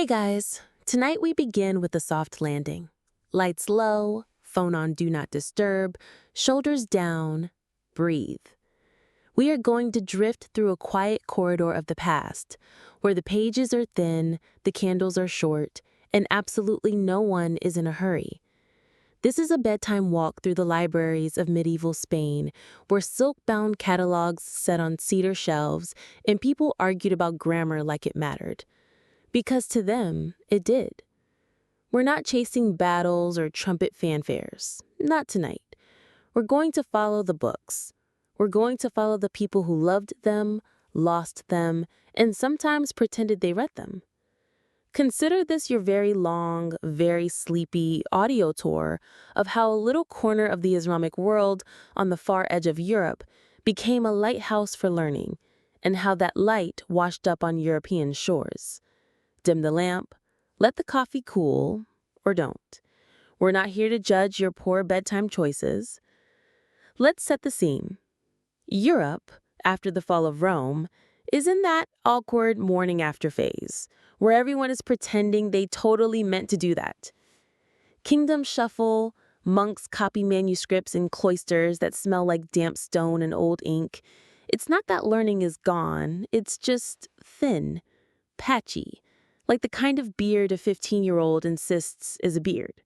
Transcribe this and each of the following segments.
Hey guys, tonight we begin with a soft landing. Lights low, phone on do not disturb, shoulders down, breathe. We are going to drift through a quiet corridor of the past, where the pages are thin, the candles are short, and absolutely no one is in a hurry. This is a bedtime walk through the libraries of medieval Spain, where silk-bound catalogs sat on cedar shelves and people argued about grammar like it mattered. Because to them, it did. We're not chasing battles or trumpet fanfares. Not tonight. We're going to follow the books. We're going to follow the people who loved them, lost them, and sometimes pretended they read them. Consider this your very long, very sleepy audio tour of how a little corner of the Islamic world on the far edge of Europe became a lighthouse for learning, and how that light washed up on European shores. Dim the lamp, let the coffee cool, or don't. We're not here to judge your poor bedtime choices. Let's set the scene. Europe, after the fall of Rome, is in that awkward morning after phase, where everyone is pretending they totally meant to do that. Kingdoms shuffle, monks copy manuscripts in cloisters that smell like damp stone and old ink. It's not that learning is gone, it's just thin, patchy, like the kind of beard a 15-year-old insists is a beard.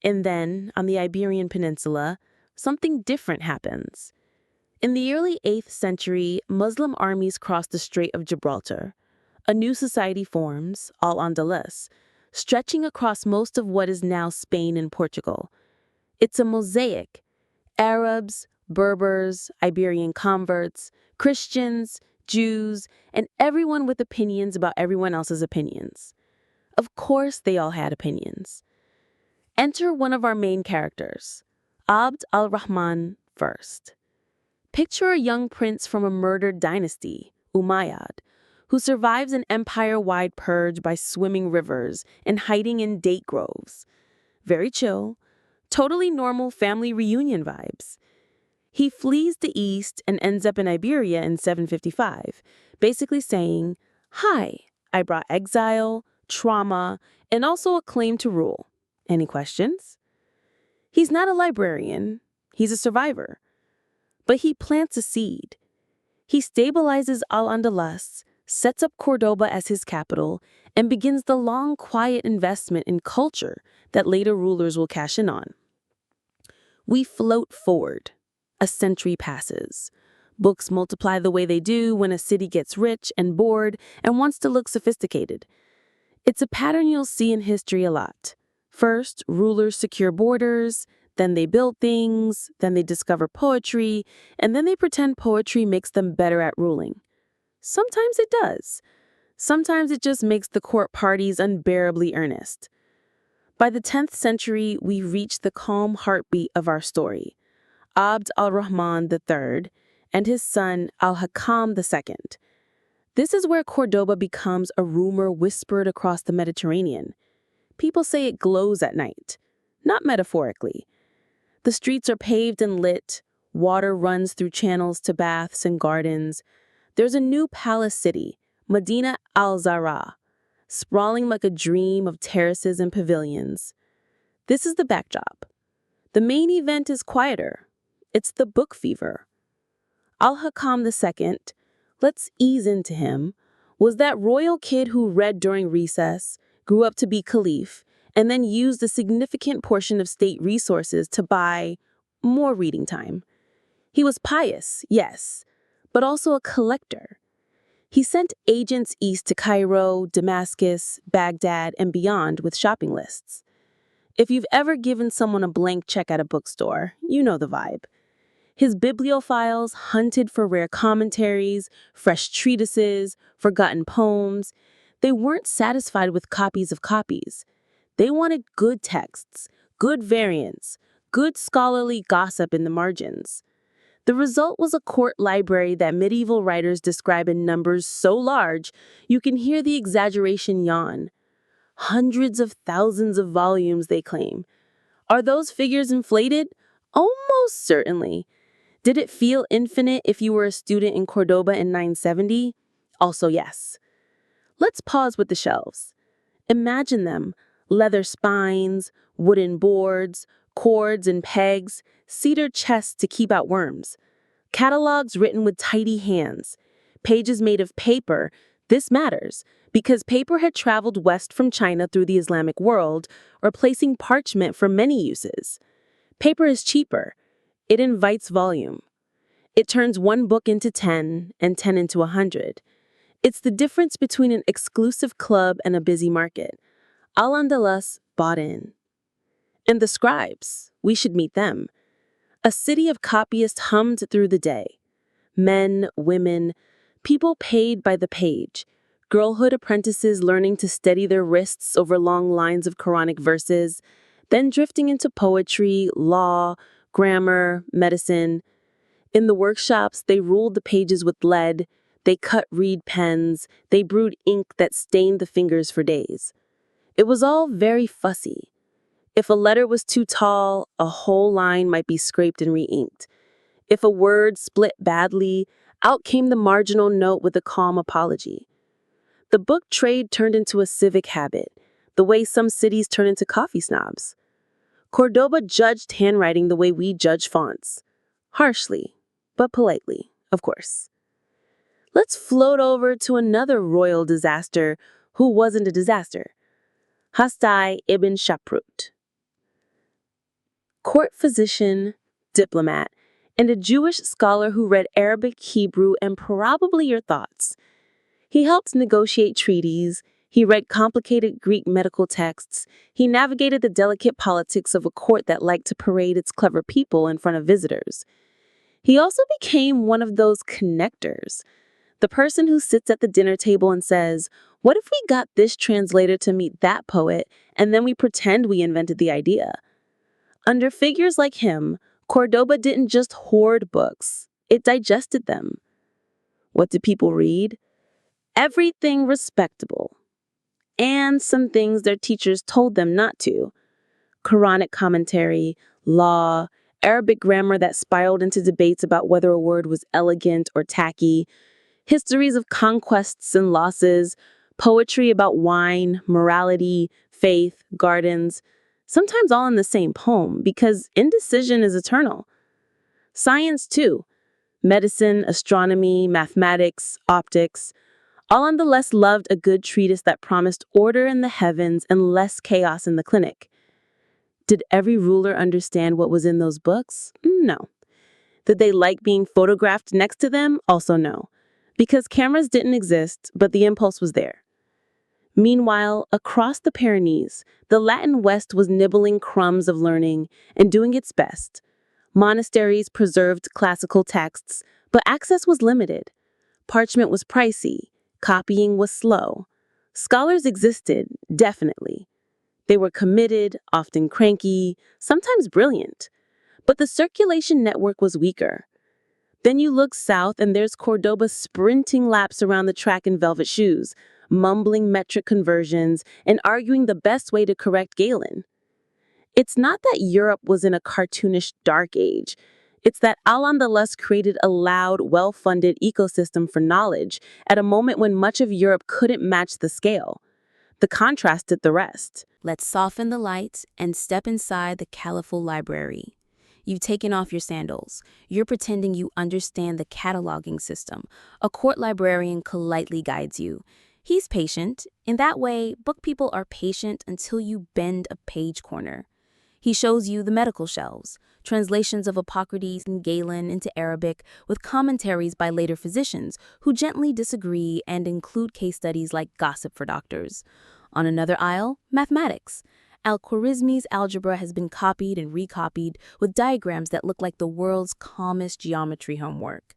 And then, on the Iberian Peninsula, something different happens. In the early 8th century, Muslim armies cross the Strait of Gibraltar. A new society forms, Al-Andalus, stretching across most of what is now Spain and Portugal. It's a mosaic. Arabs, Berbers, Iberian converts, Christians, Jews, and everyone with opinions about everyone else's opinions. Of course they all had opinions. Enter one of our main characters, Abd al-Rahman first. Picture a young prince from a murdered dynasty, Umayyad, who survives an empire-wide purge by swimming rivers and hiding in date groves. Very chill, totally normal family reunion vibes. He flees the east and ends up in Iberia in 755, basically saying, "Hi, I brought exile, trauma, and also a claim to rule. Any questions?" He's not a librarian, he's a survivor. But he plants a seed. He stabilizes Al-Andalus, sets up Cordoba as his capital, and begins the long, quiet investment in culture that later rulers will cash in on. We float forward. A century passes. Books multiply the way they do when a city gets rich and bored and wants to look sophisticated. It's a pattern you'll see in history a lot. First, rulers secure borders, then they build things, then they discover poetry, and then they pretend poetry makes them better at ruling. Sometimes it does. Sometimes it just makes the court parties unbearably earnest. By the 10th century, we reach the calm heartbeat of our story. Abd al-Rahman III and his son al-Hakam II. This is where Cordoba becomes a rumor whispered across the Mediterranean. People say it glows at night, not metaphorically. The streets are paved and lit, water runs through channels to baths and gardens. There's a new palace city, Medina al-Zahra, sprawling like a dream of terraces and pavilions. This is the backdrop. The main event is quieter. It's the book fever. Al-Hakam II, let's ease into him, was that royal kid who read during recess, grew up to be caliph, and then used a significant portion of state resources to buy more reading time. He was pious, yes, but also a collector. He sent agents east to Cairo, Damascus, Baghdad, and beyond with shopping lists. If you've ever given someone a blank check at a bookstore, you know the vibe. His bibliophiles hunted for rare commentaries, fresh treatises, forgotten poems. They weren't satisfied with copies of copies. They wanted good texts, good variants, good scholarly gossip in the margins. The result was a court library that medieval writers describe in numbers so large you can hear the exaggeration yawn. Hundreds of thousands of volumes, they claim. Are those figures inflated? Almost certainly. Did it feel infinite if you were a student in Cordoba in 970? Also yes. Let's pause with the shelves. Imagine them: leather spines, wooden boards, cords and pegs, cedar chests to keep out worms, catalogs written with tidy hands, pages made of paper. This matters because paper had traveled west from China through the Islamic world, replacing parchment for many uses. Paper is cheaper. It invites volume. It turns one book into 10 and 10 into 100. It's the difference between an exclusive club and a busy market. Al-Andalus bought in. And the scribes, we should meet them. A city of copyists hummed through the day. Men, women, people paid by the page. Girlhood apprentices learning to steady their wrists over long lines of Quranic verses, then drifting into poetry, law, grammar, medicine. In the workshops, they ruled the pages with lead, they cut reed pens, they brewed ink that stained the fingers for days. It was all very fussy. If a letter was too tall, a whole line might be scraped and re-inked. If a word split badly, out came the marginal note with a calm apology. The book trade turned into a civic habit, the way some cities turn into coffee snobs. Cordoba judged handwriting the way we judge fonts. Harshly, but politely, of course. Let's float over to another royal disaster who wasn't a disaster. Hasdai ibn Shaprut. Court physician, diplomat, and a Jewish scholar who read Arabic, Hebrew, and probably your thoughts. He helped negotiate treaties, he read complicated Greek medical texts, he navigated the delicate politics of a court that liked to parade its clever people in front of visitors. He also became one of those connectors, the person who sits at the dinner table and says, "What if we got this translator to meet that poet, and then we pretend we invented the idea?" Under figures like him, Cordoba didn't just hoard books, it digested them. What did people read? Everything respectable. And some things their teachers told them not to. Quranic commentary, law, Arabic grammar that spiraled into debates about whether a word was elegant or tacky, histories of conquests and losses, poetry about wine, morality, faith, gardens, sometimes all in the same poem because indecision is eternal. Science, too. Medicine, astronomy, mathematics, optics. Al-Andalus loved a good treatise that promised order in the heavens and less chaos in the clinic. Did every ruler understand what was in those books? No. Did they like being photographed next to them? Also no. Because cameras didn't exist, but the impulse was there. Meanwhile, across the Pyrenees, the Latin West was nibbling crumbs of learning and doing its best. Monasteries preserved classical texts, but access was limited. Parchment was pricey. Copying was slow. Scholars existed, definitely. They were committed, often cranky, sometimes brilliant. But the circulation network was weaker. Then you look south and there's Cordoba sprinting laps around the track in velvet shoes, mumbling metric conversions, and arguing the best way to correct Galen. It's not that Europe was in a cartoonish dark age. It's that Al-Andalus created a loud, well-funded ecosystem for knowledge at a moment when much of Europe couldn't match the scale. The contrast did the rest. Let's soften the lights and step inside the caliphal library. You've taken off your sandals. You're pretending you understand the cataloging system. A court librarian politely guides you. He's patient. In that way, book people are patient until you bend a page corner. He shows you the medical shelves, translations of Hippocrates and Galen into Arabic with commentaries by later physicians who gently disagree and include case studies like gossip for doctors. On another aisle, mathematics. Al-Khwarizmi's algebra has been copied and recopied with diagrams that look like the world's calmest geometry homework.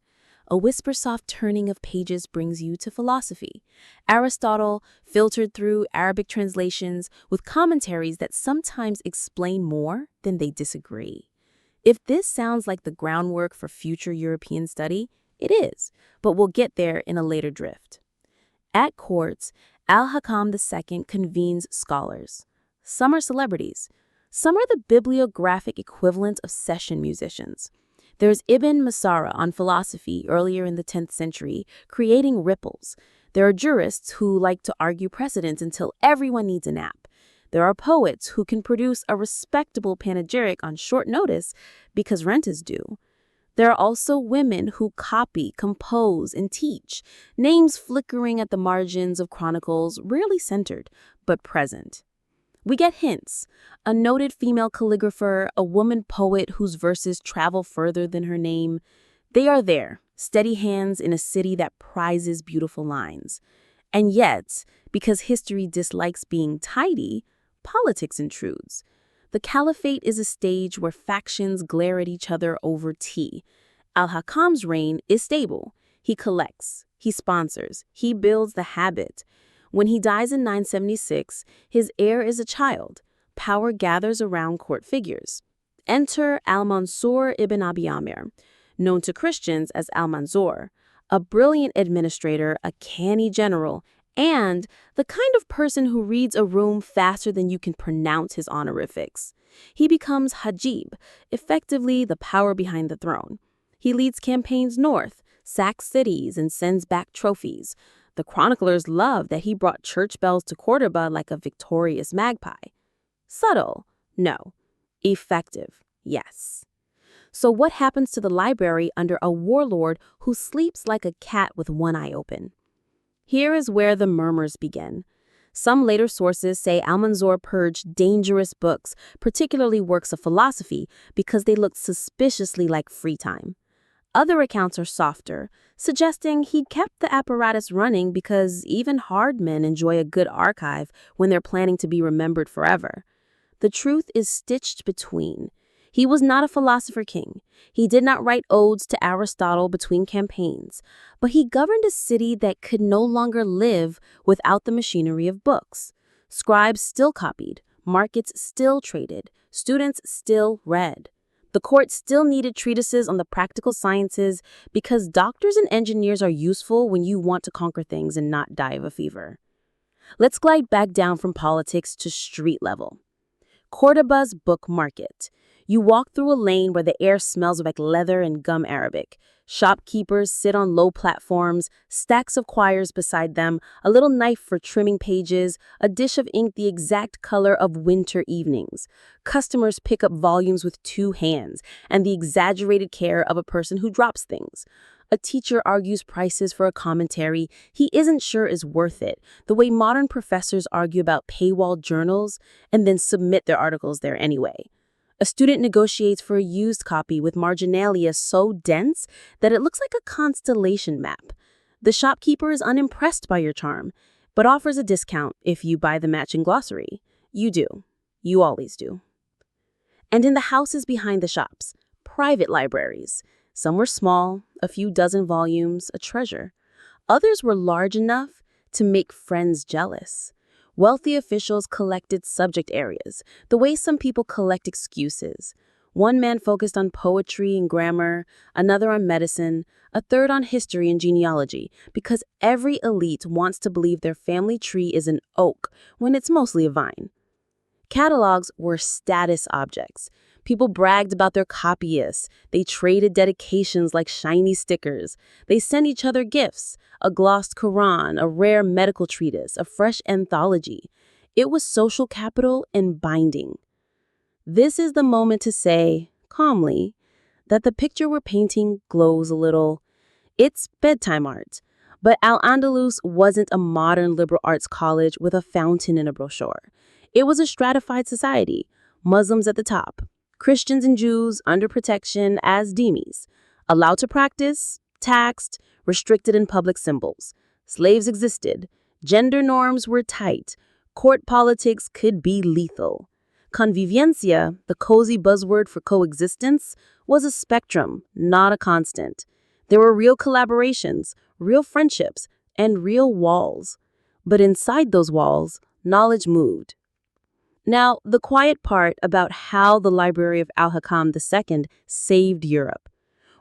A whisper-soft turning of pages brings you to philosophy. Aristotle, filtered through Arabic translations with commentaries that sometimes explain more than they disagree. If this sounds like the groundwork for future European study, it is, but we'll get there in a later drift. At courts, Al-Hakam II convenes scholars. Some are celebrities. Some are the bibliographic equivalent of session musicians. There's Ibn Masara on philosophy earlier in the 10th century, creating ripples. There are jurists who like to argue precedents until everyone needs a nap. There are poets who can produce a respectable panegyric on short notice because rent is due. There are also women who copy, compose, and teach, names flickering at the margins of chronicles, rarely centered, but present. We get hints: a noted female calligrapher, a woman poet whose verses travel further than her name. They are there, steady hands in a city that prizes beautiful lines. And yet, because history dislikes being tidy, politics intrudes. The caliphate is a stage where factions glare at each other over tea. Al-Hakam's reign is stable. He collects, he sponsors, he builds the habit. When he dies in 976, his heir is a child. Power gathers around court figures. Enter Al-Mansur ibn Abi Amir, known to Christians as Al-Manzur, a brilliant administrator, a canny general, and the kind of person who reads a room faster than you can pronounce his honorifics. He becomes Hajib, effectively the power behind the throne. He leads campaigns north, sacks cities, and sends back trophies. The chroniclers love that he brought church bells to Cordoba like a victorious magpie. Subtle? No. Effective? Yes. So what happens to the library under a warlord who sleeps like a cat with one eye open? Here is where the murmurs begin. Some later sources say Al-Manzur purged dangerous books, particularly works of philosophy, because they looked suspiciously like free time. Other accounts are softer, suggesting he kept the apparatus running because even hard men enjoy a good archive when they're planning to be remembered forever. The truth is stitched between. He was not a philosopher king. He did not write odes to Aristotle between campaigns, but he governed a city that could no longer live without the machinery of books. Scribes still copied, markets still traded, students still read. The court still needed treatises on the practical sciences because doctors and engineers are useful when you want to conquer things and not die of a fever. Let's glide back down from politics to street level. Cordoba's book market. You walk through a lane where the air smells like leather and gum Arabic. Shopkeepers sit on low platforms, stacks of quires beside them, a little knife for trimming pages, a dish of ink the exact color of winter evenings. Customers pick up volumes with two hands and the exaggerated care of a person who drops things. A teacher argues prices for a commentary he isn't sure is worth it, the way modern professors argue about paywall journals and then submit their articles there anyway. A student negotiates for a used copy with marginalia so dense that it looks like a constellation map. The shopkeeper is unimpressed by your charm, but offers a discount if you buy the matching glossary. You do. You always do. And in the houses behind the shops, private libraries. Some were small, a few dozen volumes, a treasure. Others were large enough to make friends jealous. Wealthy officials collected subject areas, the way some people collect excuses. One man focused on poetry and grammar, another on medicine, a third on history and genealogy, because every elite wants to believe their family tree is an oak when it's mostly a vine. Catalogs were status objects. People bragged about their copyists. They traded dedications like shiny stickers. They sent each other gifts, a glossed Quran, a rare medical treatise, a fresh anthology. It was social capital and binding. This is the moment to say, calmly, that the picture we're painting glows a little. It's bedtime art. But Al-Andalus wasn't a modern liberal arts college with a fountain and a brochure. It was a stratified society, Muslims at the top, Christians and Jews under protection as dhimmis, allowed to practice, taxed, restricted in public symbols. Slaves existed, gender norms were tight, court politics could be lethal. Convivencia, the cozy buzzword for coexistence, was a spectrum, not a constant. There were real collaborations, real friendships, and real walls. But inside those walls, knowledge moved. Now, the quiet part about how the Library of Al-Hakam II saved Europe.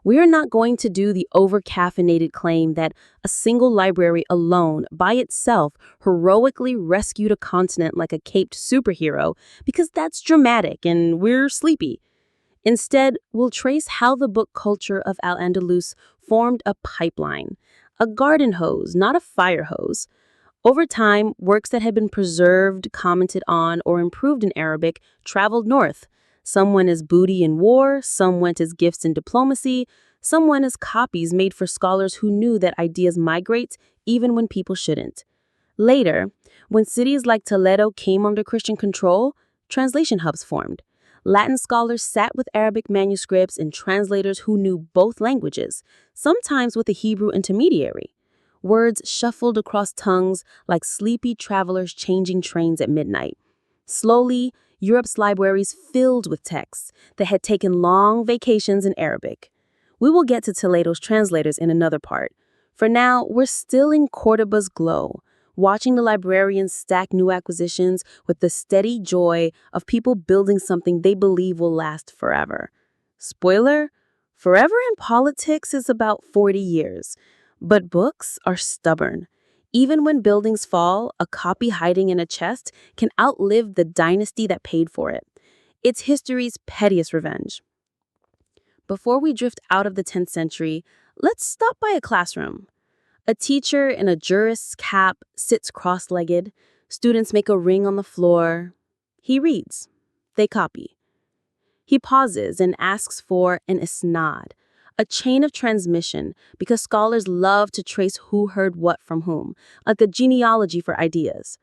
We are not going to do the over-caffeinated claim that a single library alone, by itself, heroically rescued a continent like a caped superhero, because that's dramatic and we're sleepy. Instead, we'll trace how the book culture of Al-Andalus formed a pipeline a garden hose, not a fire hose. Over time, works that had been preserved, commented on, or improved in Arabic traveled north. Some went as booty in war, some went as gifts in diplomacy, some went as copies made for scholars who knew that ideas migrate even when people shouldn't. Later, when cities like Toledo came under Christian control, translation hubs formed. Latin scholars sat with Arabic manuscripts and translators who knew both languages, sometimes with a Hebrew intermediary. Words shuffled across tongues like sleepy travelers changing trains at midnight. Slowly, Europe's libraries filled with texts that had taken long vacations in Arabic. We will get to Toledo's translators in another part. For now, we're still in Cordoba's glow, watching the librarians stack new acquisitions with the steady joy of people building something they believe will last forever. Spoiler: forever in politics is about 40 years. But books are stubborn. Even when buildings fall, a copy hiding in a chest can outlive the dynasty that paid for it. It's history's pettiest revenge. Before we drift out of the 10th century, let's stop by a classroom. A teacher in a jurist's cap sits cross-legged. Students make a ring on the floor. He reads. They copy. He pauses and asks for an isnad, a chain of transmission, because scholars love to trace who heard what from whom, like a genealogy for ideas.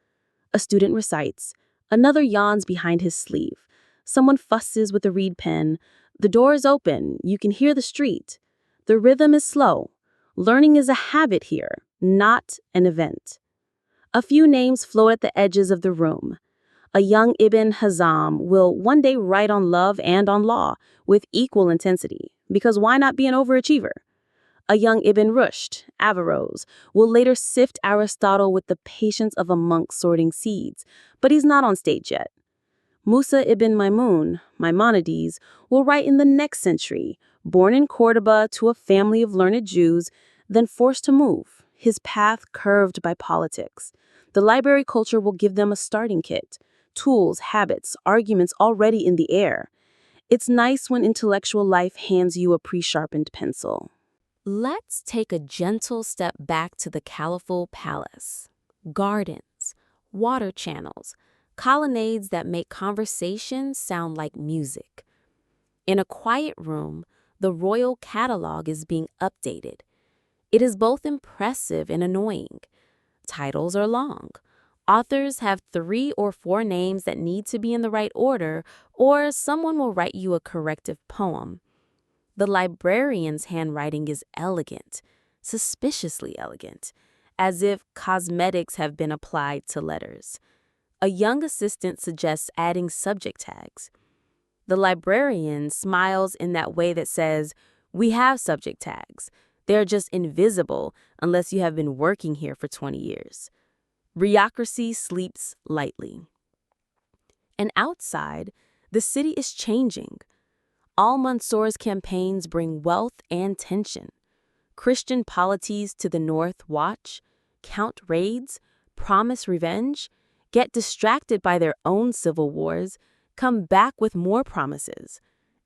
A student recites. Another yawns behind his sleeve. Someone fusses with a reed pen. The door is open. You can hear the street. The rhythm is slow. Learning is a habit here, not an event. A few names float at the edges of the room. A young Ibn Hazm will one day write on love and on law with equal intensity, because why not be an overachiever? A young Ibn Rushd, Averroes, will later sift Aristotle with the patience of a monk sorting seeds, but he's not on stage yet. Musa ibn Maimun, Maimonides, will write in the next century, born in Cordoba to a family of learned Jews, then forced to move, his path curved by politics. The library culture will give them a starting kit, tools, habits, arguments already in the air. It's nice when intellectual life hands you a pre-sharpened pencil. Let's take a gentle step back to the Caliphal Palace. Gardens, water channels, colonnades that make conversation sound like music. In a quiet room, the royal catalog is being updated. It is both impressive and annoying. Titles are long. Authors have 3 or 4 names that need to be in the right order, or someone will write you a corrective poem. The librarian's handwriting is elegant, suspiciously elegant, as if cosmetics have been applied to letters. A young assistant suggests adding subject tags. The librarian smiles in that way that says, "We have subject tags. They're just invisible unless you have been working here for 20 years. Bureaucracy sleeps lightly. And outside, the city is changing. Al-Mansour's campaigns bring wealth and tension. Christian polities to the north watch, count raids, promise revenge, get distracted by their own civil wars, come back with more promises.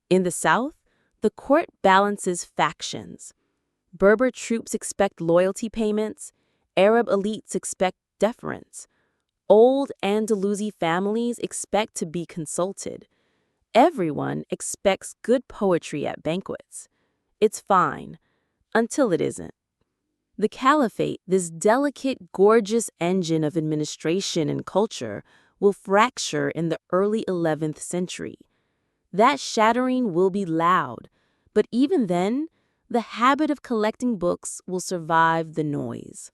In the south, the court balances factions. Berber troops expect loyalty payments. Arab elites expect deference. Old Andalusi families expect to be consulted. Everyone expects good poetry at banquets. It's fine, until it isn't. The caliphate, this delicate, gorgeous engine of administration and culture, will fracture in the early 11th century. That shattering will be loud, but even then, the habit of collecting books will survive the noise.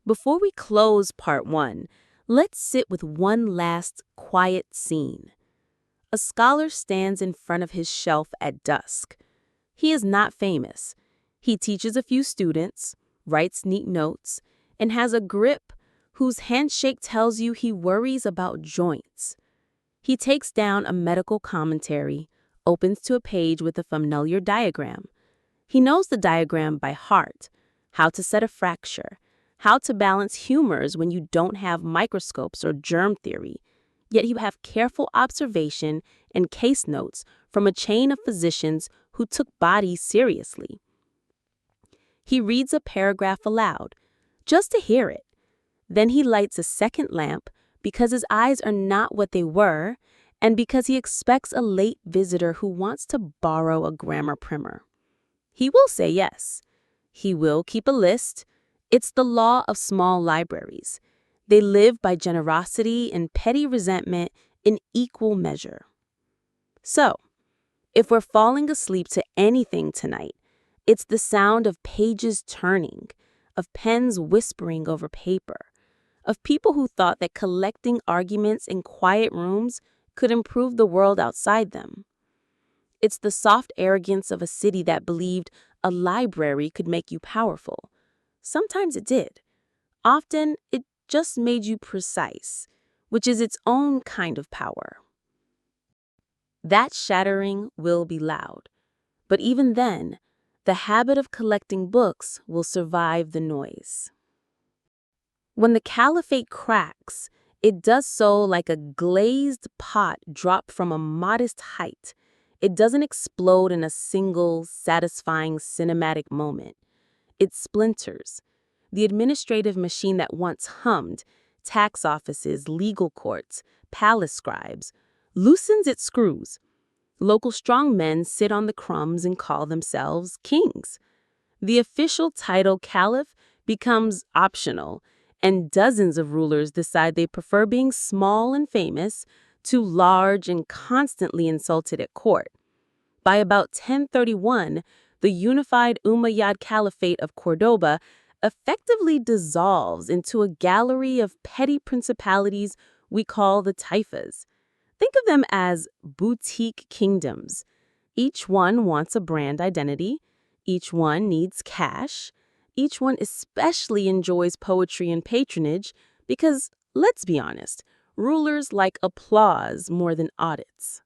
Before we close part 1, let's sit with one last quiet scene. A scholar stands in front of his shelf at dusk. He is not famous. He teaches a few students, writes neat notes, and has a grip whose handshake tells you he worries about joints. He takes down a medical commentary, opens to a page with a familiar diagram. He knows the diagram by heart, how to set a fracture, how to balance humors when you don't have microscopes or germ theory, yet you have careful observation and case notes from a chain of physicians who took bodies seriously. He reads a paragraph aloud, just to hear it. Then he lights a second lamp because his eyes are not what they were, and because he expects a late visitor who wants to borrow a grammar primer. He will say yes. He will keep a list. It's the law of small libraries. They live by generosity and petty resentment in equal measure. So, if we're falling asleep to anything tonight, it's the sound of pages turning, of pens whispering over paper, of people who thought that collecting arguments in quiet rooms could improve the world outside them. It's the soft arrogance of a city that believed a library could make you powerful. Sometimes it did. Often, it just made you precise, which is its own kind of power. That shattering will be loud. But even then, the habit of collecting books will survive the noise. When the caliphate cracks, it does so like a glazed pot dropped from a modest height. It doesn't explode in a single, satisfying cinematic moment. It splinters. The administrative machine that once hummed, tax offices, legal courts, palace scribes, loosens its screws. Local strongmen sit on the crumbs and call themselves kings. The official title caliph becomes optional, and dozens of rulers decide they prefer being small and famous to large and constantly insulted at court. By about 1031, the unified Umayyad Caliphate of Cordoba effectively dissolves into a gallery of petty principalities we call the taifas. Think of them as boutique kingdoms. Each one wants a brand identity. Each one needs cash. Each one especially enjoys poetry and patronage because, let's be honest, rulers like applause more than audits.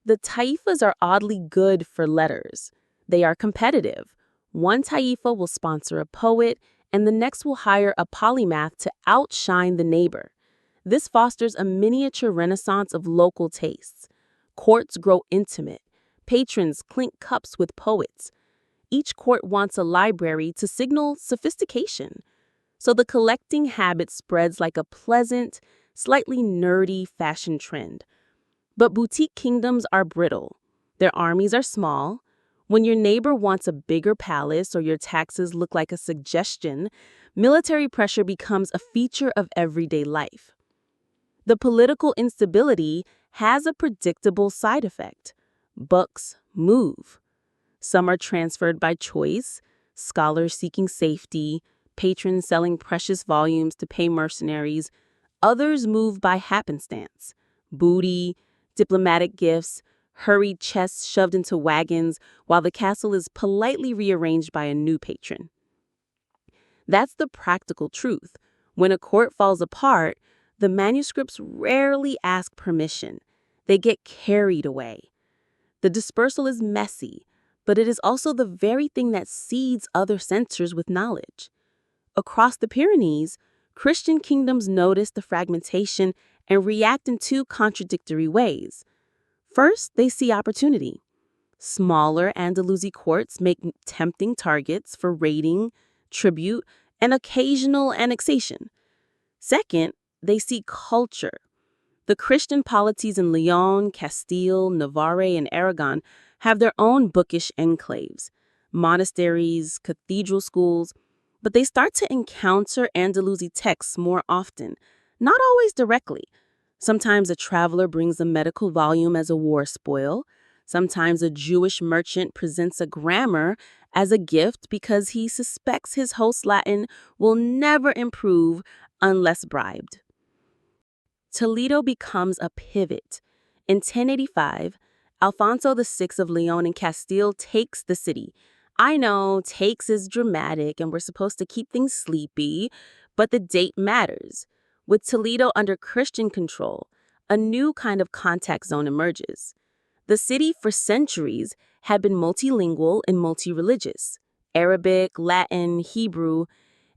The taifas are oddly good for letters. They are competitive. One taifa will sponsor a poet, and the next will hire a polymath to outshine the neighbor. This fosters a miniature renaissance of local tastes. Courts grow intimate. Patrons clink cups with poets. Each court wants a library to signal sophistication. So the collecting habit spreads like a pleasant, slightly nerdy fashion trend. But boutique kingdoms are brittle. Their armies are small. When your neighbor wants a bigger palace or your taxes look like a suggestion, military pressure becomes a feature of everyday life. The political instability has a predictable side effect. Books move. Some are transferred by choice, scholars seeking safety, patrons selling precious volumes to pay mercenaries. Others move by happenstance. Booty, diplomatic gifts, hurried chests shoved into wagons while the castle is politely rearranged by a new patron. That's the practical truth. When a court falls apart, the manuscripts rarely ask permission. They get carried away. The dispersal is messy, but it is also the very thing that seeds other centers with knowledge. Across the Pyrenees, Christian kingdoms notice the fragmentation and react in two contradictory ways. First, they see opportunity. Smaller Andalusi courts make tempting targets for raiding, tribute, and occasional annexation. Second, they see culture. The Christian polities in Leon, Castile, Navarre, and Aragon have their own bookish enclaves, monasteries, cathedral schools, but they start to encounter Andalusi texts more often, not always directly. Sometimes a traveler brings a medical volume as a war spoil. Sometimes a Jewish merchant presents a grammar as a gift because he suspects his host's Latin will never improve unless bribed. Toledo becomes a pivot. In 1085, Alfonso VI of Leon and Castile takes the city. I know, takes is dramatic and we're supposed to keep things sleepy, but the date matters. With Toledo under Christian control, a new kind of contact zone emerges. The city for centuries had been multilingual and multi-religious, Arabic, Latin, Hebrew,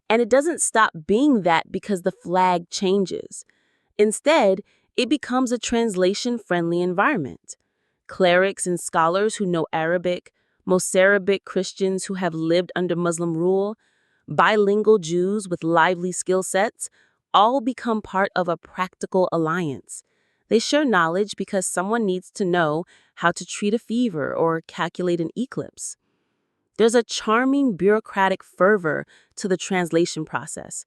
and it doesn't stop being that because the flag changes. Instead, it becomes a translation-friendly environment. Clerics and scholars who know Arabic, Mozarabic Christians who have lived under Muslim rule, bilingual Jews with lively skill sets, all become part of a practical alliance. They share knowledge because someone needs to know how to treat a fever or calculate an eclipse. There's a charming bureaucratic fervor to the translation process.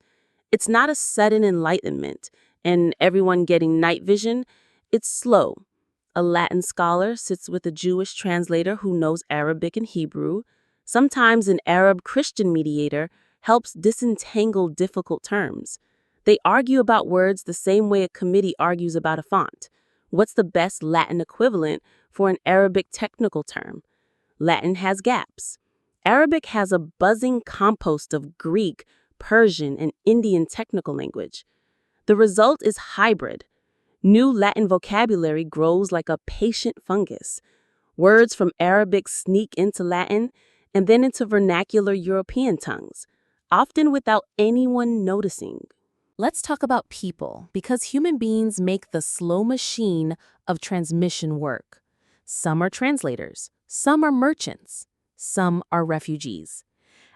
It's not a sudden enlightenment and everyone getting night vision. It's slow. A Latin scholar sits with a Jewish translator who knows Arabic and Hebrew. Sometimes an Arab Christian mediator helps disentangle difficult terms. They argue about words the same way a committee argues about a font. What's the best Latin equivalent for an Arabic technical term? Latin has gaps. Arabic has a buzzing compost of Greek, Persian, and Indian technical language. The result is hybrid. New Latin vocabulary grows like a patient fungus. Words from Arabic sneak into Latin and then into vernacular European tongues, often without anyone noticing. Let's talk about people, because human beings make the slow machine of transmission work. Some are translators, some are merchants, some are refugees.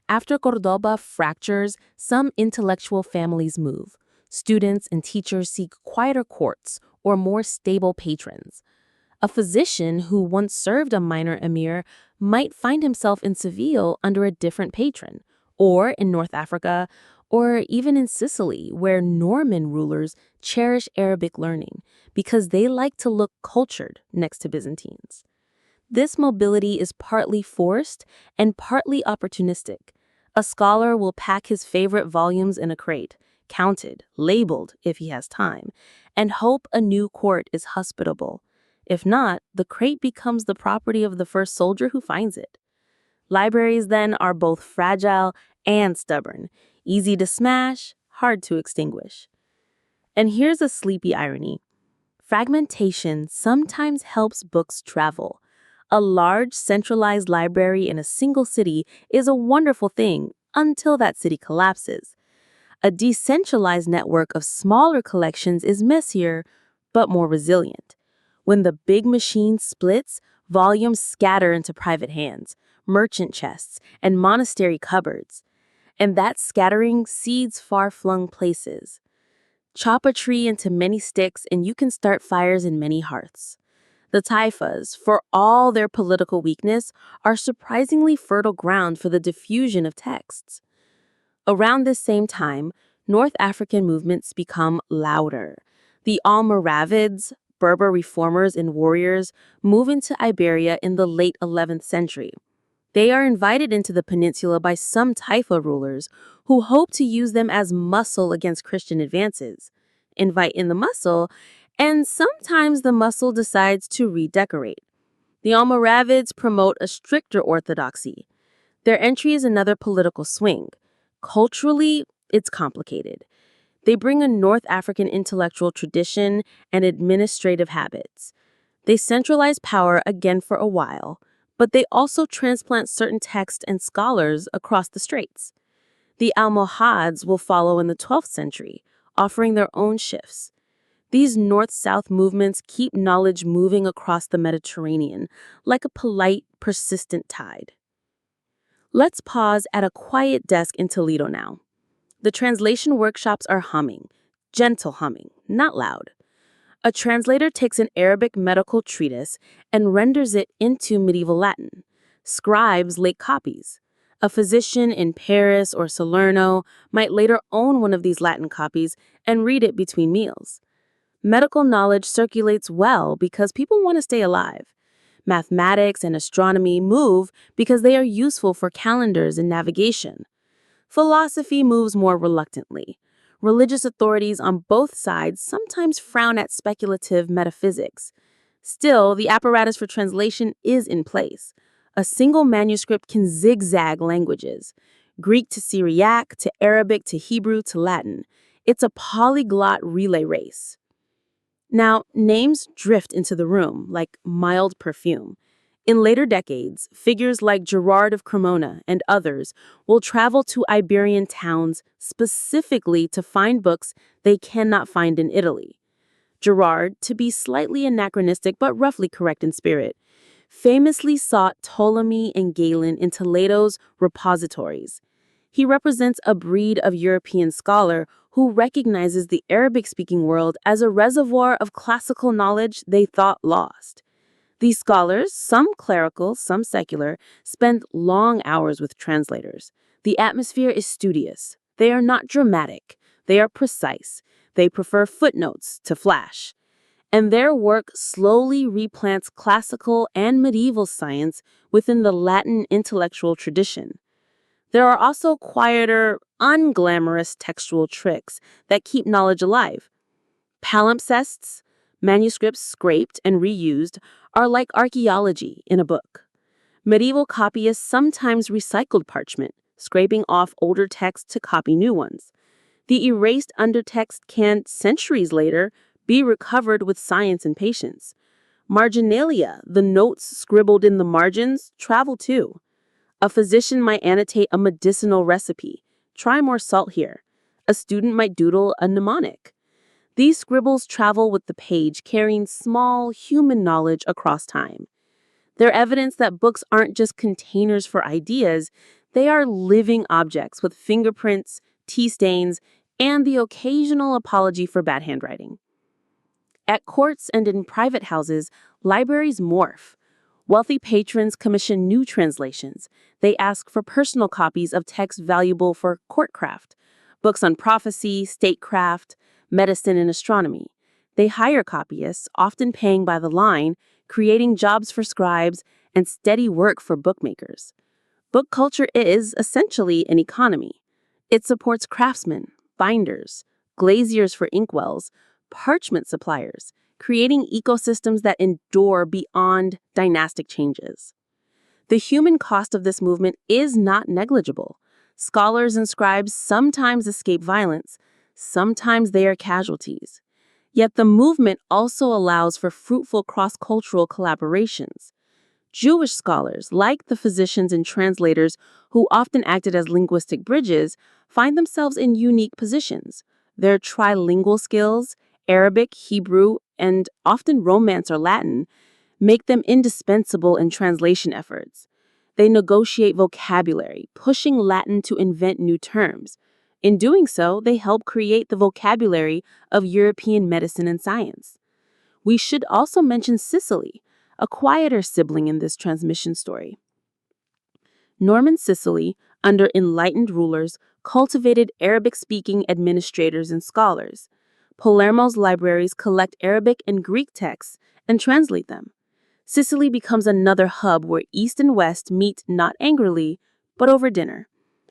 After Cordoba fractures, some intellectual families move. Students and teachers seek quieter courts or more stable patrons. A physician who once served a minor emir might find himself in Seville under a different patron, or in North Africa, or even in Sicily, where Norman rulers cherish Arabic learning because they like to look cultured next to Byzantines. This mobility is partly forced and partly opportunistic. A scholar will pack his favorite volumes in a crate, counted, labeled if he has time, and hope a new court is hospitable. If not, the crate becomes the property of the first soldier who finds it. Libraries, then, are both fragile and stubborn, easy to smash, hard to extinguish. And here's a sleepy irony. Fragmentation sometimes helps books travel. A large, centralized library in a single city is a wonderful thing until that city collapses. A decentralized network of smaller collections is messier, but more resilient. When the big machine splits, volumes scatter into private hands, merchant chests, and monastery cupboards. And that scattering seeds far-flung places. Chop a tree into many sticks and you can start fires in many hearths. The taifas, for all their political weakness, are surprisingly fertile ground for the diffusion of texts. Around this same time, North African movements become louder. The Almoravids, Berber reformers and warriors, move into Iberia in the late 11th century. They are invited into the peninsula by some Taifa rulers who hope to use them as muscle against Christian advances. Invite in the muscle, and sometimes the muscle decides to redecorate. The Almoravids promote a stricter orthodoxy. Their entry is another political swing. Culturally, it's complicated. They bring a North African intellectual tradition and administrative habits. They centralize power again for a while, but they also transplant certain texts and scholars across the straits. The Almohads will follow in the 12th century, offering their own shifts. These north-south movements keep knowledge moving across the Mediterranean, like a polite, persistent tide. Let's pause at a quiet desk in Toledo now. The translation workshops are humming, gentle humming, not loud. A translator takes an Arabic medical treatise and renders it into medieval Latin. Scribes late copies. A physician in Paris or Salerno might later own one of these Latin copies and read it between meals. Medical knowledge circulates well because people want to stay alive. Mathematics and astronomy move because they are useful for calendars and navigation. Philosophy moves more reluctantly. Religious authorities on both sides sometimes frown at speculative metaphysics. Still, the apparatus for translation is in place. A single manuscript can zigzag languages, Greek to Syriac, to Arabic, to Hebrew, to Latin. It's a polyglot relay race. Now, names drift into the room like mild perfume. In later decades, figures like Gerard of Cremona and others will travel to Iberian towns specifically to find books they cannot find in Italy. Gerard, to be slightly anachronistic but roughly correct in spirit, famously sought Ptolemy and Galen in Toledo's repositories. He represents a breed of European scholar who recognizes the Arabic-speaking world as a reservoir of classical knowledge they thought lost. These scholars, some clerical, some secular, spend long hours with translators. The atmosphere is studious. They are not dramatic. They are precise. They prefer footnotes to flash. And their work slowly replants classical and medieval science within the Latin intellectual tradition. There are also quieter, unglamorous textual tricks that keep knowledge alive. Palimpsests, manuscripts scraped and reused, are like archaeology in a book. Medieval copyists sometimes recycled parchment, scraping off older texts to copy new ones. The erased undertext can, centuries later, be recovered with science and patience. Marginalia, the notes scribbled in the margins, travel too. A physician might annotate a medicinal recipe. Try more salt here. A student might doodle a mnemonic. These scribbles travel with the page, carrying small human knowledge across time. They're evidence that books aren't just containers for ideas, they are living objects with fingerprints, tea stains, and the occasional apology for bad handwriting. At courts and in private houses, libraries morph. Wealthy patrons commission new translations. They ask for personal copies of texts valuable for courtcraft, books on prophecy, statecraft, medicine, and astronomy. They hire copyists, often paying by the line, creating jobs for scribes and steady work for bookmakers. Book culture is, essentially, an economy. It supports craftsmen, binders, glaziers for inkwells, parchment suppliers, creating ecosystems that endure beyond dynastic changes. The human cost of this movement is not negligible. Scholars and scribes sometimes escape violence, sometimes they are casualties. Yet the movement also allows for fruitful cross-cultural collaborations. Jewish scholars, like the physicians and translators who often acted as linguistic bridges, find themselves in unique positions. Their trilingual skills, Arabic, Hebrew, and often Romance or Latin, make them indispensable in translation efforts. They negotiate vocabulary, pushing Latin to invent new terms. In doing so, they help create the vocabulary of European medicine and science. We should also mention Sicily, a quieter sibling in this transmission story. Norman Sicily, under enlightened rulers, cultivated Arabic-speaking administrators and scholars. Palermo's libraries collect Arabic and Greek texts and translate them. Sicily becomes another hub where East and West meet not angrily, but over dinner,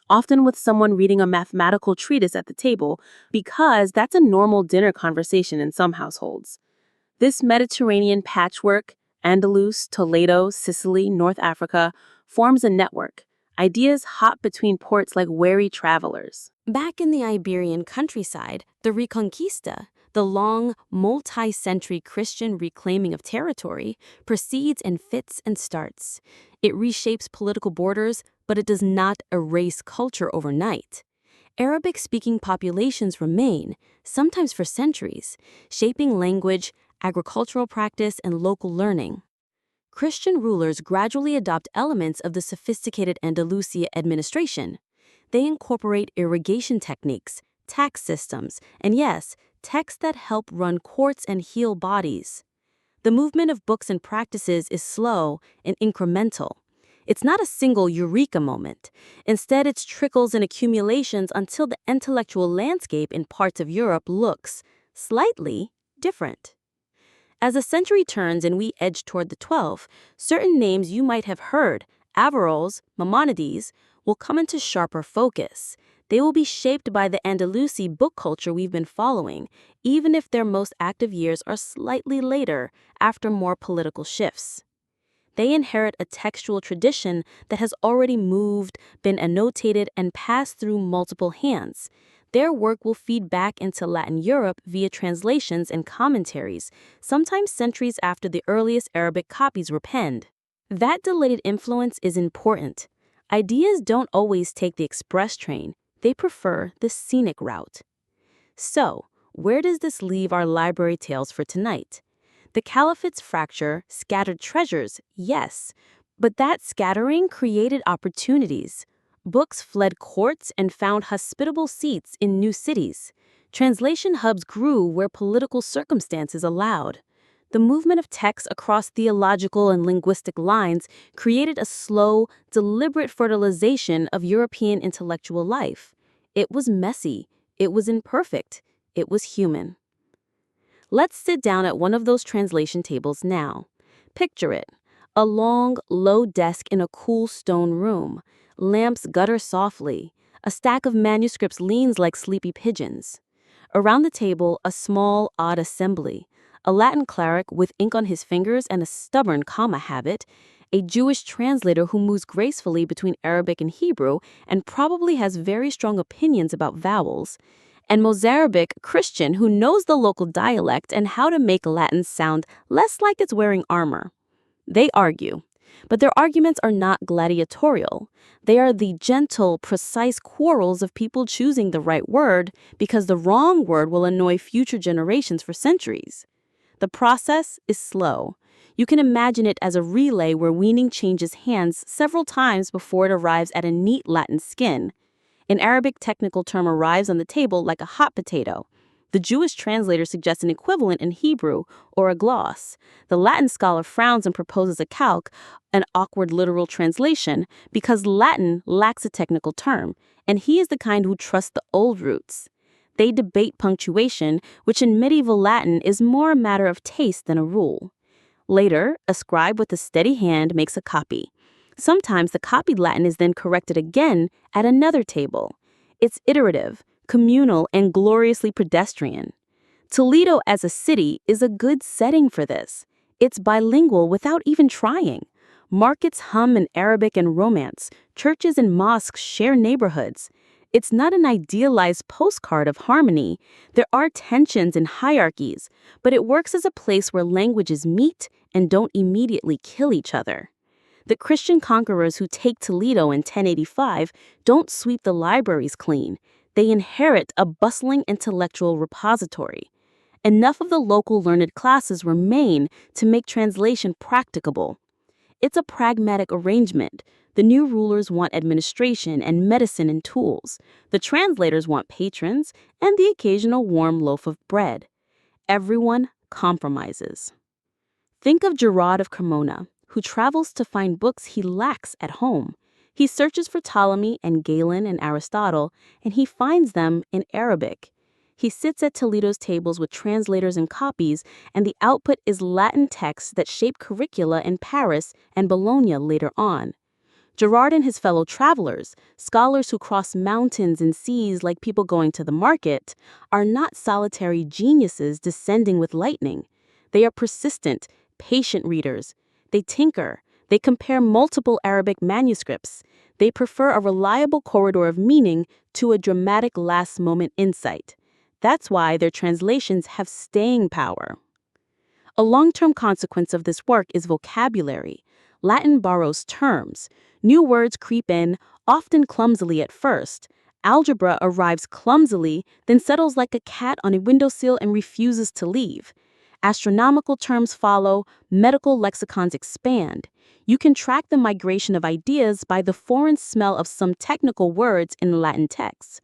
often with someone reading a mathematical treatise at the table, because that's a normal dinner conversation in some households. This Mediterranean patchwork, Andalus, Toledo, Sicily, North Africa, forms a network. Ideas hop between ports like wary travelers. Back in the Iberian countryside, the Reconquista, the long, multi-century Christian reclaiming of territory, proceeds in fits and starts. It reshapes political borders, but it does not erase culture overnight. Arabic-speaking populations remain, sometimes for centuries, shaping language, agricultural practice, and local learning. Christian rulers gradually adopt elements of the sophisticated Andalusia administration. They incorporate irrigation techniques, tax systems, and yes, texts that help run courts and heal bodies. The movement of books and practices is slow and incremental. It's not a single eureka moment. Instead, it's trickles and accumulations until the intellectual landscape in parts of Europe looks slightly different. As the century turns and we edge toward the 12th, certain names you might have heard, Averroes, Maimonides, will come into sharper focus. They will be shaped by the Andalusi book culture we've been following, even if their most active years are slightly later, after more political shifts. They inherit a textual tradition that has already moved, been annotated, and passed through multiple hands. Their work will feed back into Latin Europe via translations and commentaries, sometimes centuries after the earliest Arabic copies were penned. That delayed influence is important. Ideas don't always take the express train, they prefer the scenic route. So, where does this leave our library tales for tonight? The caliphate's fracture scattered treasures, yes, but that scattering created opportunities. Books fled courts and found hospitable seats in new cities. Translation hubs grew where political circumstances allowed. The movement of texts across theological and linguistic lines created a slow, deliberate fertilization of European intellectual life. It was messy, it was imperfect, it was human. Let's sit down at one of those translation tables now. Picture it. A long, low desk in a cool stone room. Lamps gutter softly. A stack of manuscripts leans like sleepy pigeons. Around the table, a small, odd assembly. A Latin cleric with ink on his fingers and a stubborn comma habit. A Jewish translator who moves gracefully between Arabic and Hebrew and probably has very strong opinions about vowels. And Mozarabic Christian who knows the local dialect and how to make Latin sound less like it's wearing armor. They argue, but their arguments are not gladiatorial. They are the gentle, precise quarrels of people choosing the right word because the wrong word will annoy future generations for centuries. The process is slow. You can imagine it as a relay where weaning changes hands several times before it arrives at a neat Latin skin. An Arabic technical term arrives on the table like a hot potato. The Jewish translator suggests an equivalent in Hebrew or a gloss. The Latin scholar frowns and proposes a calque, an awkward literal translation, because Latin lacks a technical term, and he is the kind who trusts the old roots. They debate punctuation, which in medieval Latin is more a matter of taste than a rule. Later, a scribe with a steady hand makes a copy. Sometimes the copied Latin is then corrected again at another table. It's iterative, communal, and gloriously pedestrian. Toledo as a city is a good setting for this. It's bilingual without even trying. Markets hum in Arabic and Romance. Churches and mosques share neighborhoods. It's not an idealized postcard of harmony. There are tensions and hierarchies, but it works as a place where languages meet and don't immediately kill each other. The Christian conquerors who take Toledo in 1085 don't sweep the libraries clean. They inherit a bustling intellectual repository. Enough of the local learned classes remain to make translation practicable. It's a pragmatic arrangement. The new rulers want administration and medicine and tools. The translators want patrons and the occasional warm loaf of bread. Everyone compromises. Think of Gerard of Cremona, who travels to find books he lacks at home. He searches for Ptolemy and Galen and Aristotle, and he finds them in Arabic. He sits at Toledo's tables with translators and copies, and the output is Latin texts that shape curricula in Paris and Bologna later on. Gerard and his fellow travelers, scholars who cross mountains and seas like people going to the market, are not solitary geniuses descending with lightning. They are persistent, patient readers. They tinker. They compare multiple Arabic manuscripts. They prefer a reliable corridor of meaning to a dramatic last-moment insight. That's why their translations have staying power. A long-term consequence of this work is vocabulary. Latin borrows terms. New words creep in, often clumsily at first. Algebra arrives clumsily, then settles like a cat on a windowsill and refuses to leave. Astronomical terms follow, medical lexicons expand. You can track the migration of ideas by the foreign smell of some technical words in Latin texts.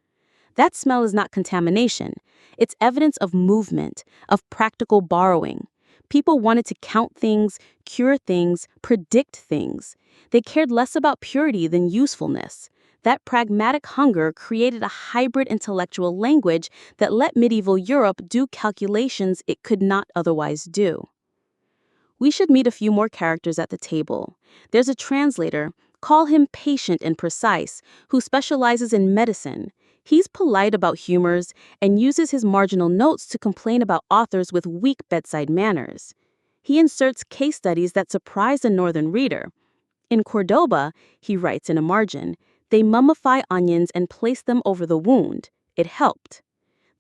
That smell is not contamination. It's evidence of movement, of practical borrowing. People wanted to count things, cure things, predict things. They cared less about purity than usefulness. That pragmatic hunger created a hybrid intellectual language that let medieval Europe do calculations it could not otherwise do. We should meet a few more characters at the table. There's a translator, call him patient and precise, who specializes in medicine. He's polite about humors and uses his marginal notes to complain about authors with weak bedside manners. He inserts case studies that surprise a northern reader. In Cordoba, he writes in a margin, they mummify onions and place them over the wound. It helped.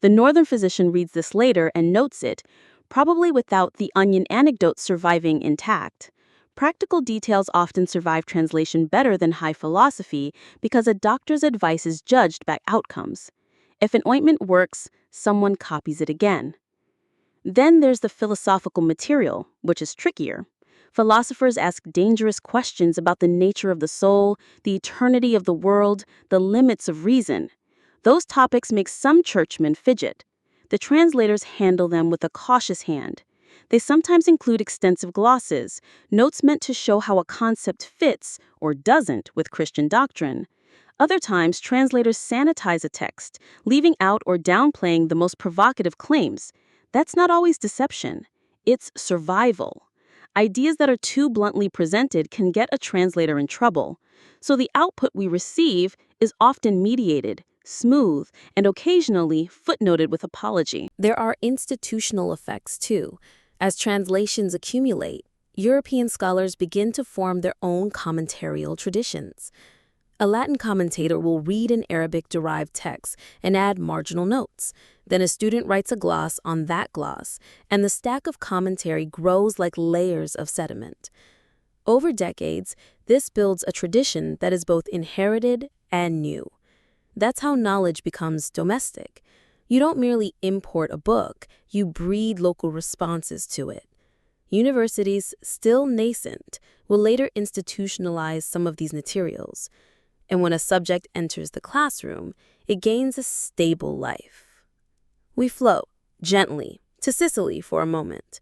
The northern physician reads this later and notes it, probably without the onion anecdote surviving intact. Practical details often survive translation better than high philosophy because a doctor's advice is judged by outcomes. If an ointment works, someone copies it again. Then there's the philosophical material, which is trickier. Philosophers ask dangerous questions about the nature of the soul, the eternity of the world, the limits of reason. Those topics make some churchmen fidget. The translators handle them with a cautious hand. They sometimes include extensive glosses, notes meant to show how a concept fits or doesn't with Christian doctrine. Other times, translators sanitize a text, leaving out or downplaying the most provocative claims. That's not always deception. It's survival. Ideas that are too bluntly presented can get a translator in trouble. So the output we receive is often mediated, smooth, and occasionally footnoted with apology. There are institutional effects, too. As translations accumulate, European scholars begin to form their own commentarial traditions. A Latin commentator will read an Arabic-derived text and add marginal notes. Then a student writes a gloss on that gloss, and the stack of commentary grows like layers of sediment. Over decades, this builds a tradition that is both inherited and new. That's how knowledge becomes domestic. You don't merely import a book, you breed local responses to it. Universities, still nascent, will later institutionalize some of these materials. And when a subject enters the classroom, it gains a stable life. We float, gently, to Sicily for a moment.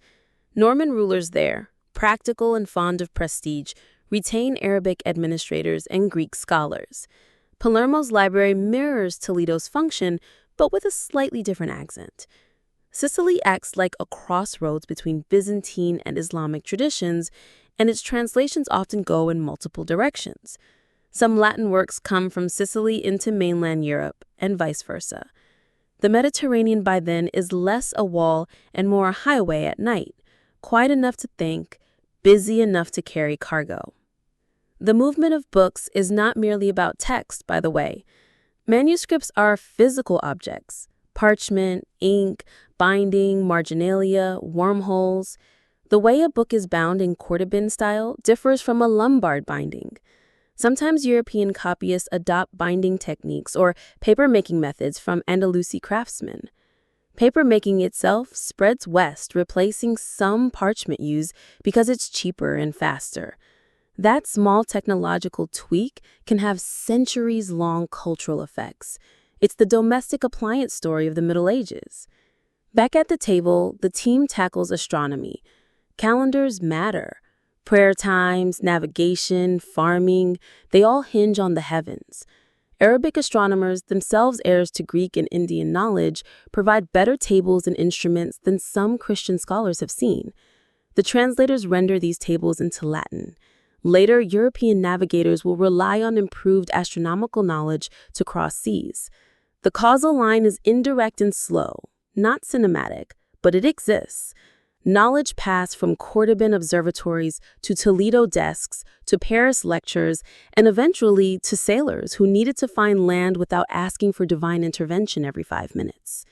Norman rulers there, practical and fond of prestige, retain Arabic administrators and Greek scholars. Palermo's library mirrors Toledo's function, but with a slightly different accent. Sicily acts like a crossroads between Byzantine and Islamic traditions, and its translations often go in multiple directions. Some Latin works come from Sicily into mainland Europe, and vice versa. The Mediterranean by then is less a wall and more a highway at night, quiet enough to think, busy enough to carry cargo. The movement of books is not merely about text, by the way. Manuscripts are physical objects: parchment, ink, binding, marginalia, wormholes. The way a book is bound in Cordoban style differs from a Lombard binding. Sometimes European copyists adopt binding techniques or paper-making methods from Andalusi craftsmen. Paper-making itself spreads west, replacing some parchment use because it's cheaper and faster. That small technological tweak can have centuries-long cultural effects. It's the domestic appliance story of the Middle Ages. Back at the table, the team tackles astronomy. Calendars matter. Prayer times, navigation, farming, they all hinge on the heavens. Arabic astronomers, themselves heirs to Greek and Indian knowledge, provide better tables and instruments than some Christian scholars have seen. The translators render these tables into Latin. Later, European navigators will rely on improved astronomical knowledge to cross seas. The causal line is indirect and slow, not cinematic, but it exists. Knowledge passed from Cordoban observatories to Toledo desks to Paris lectures and eventually to sailors who needed to find land without asking for divine intervention every 5 minutes.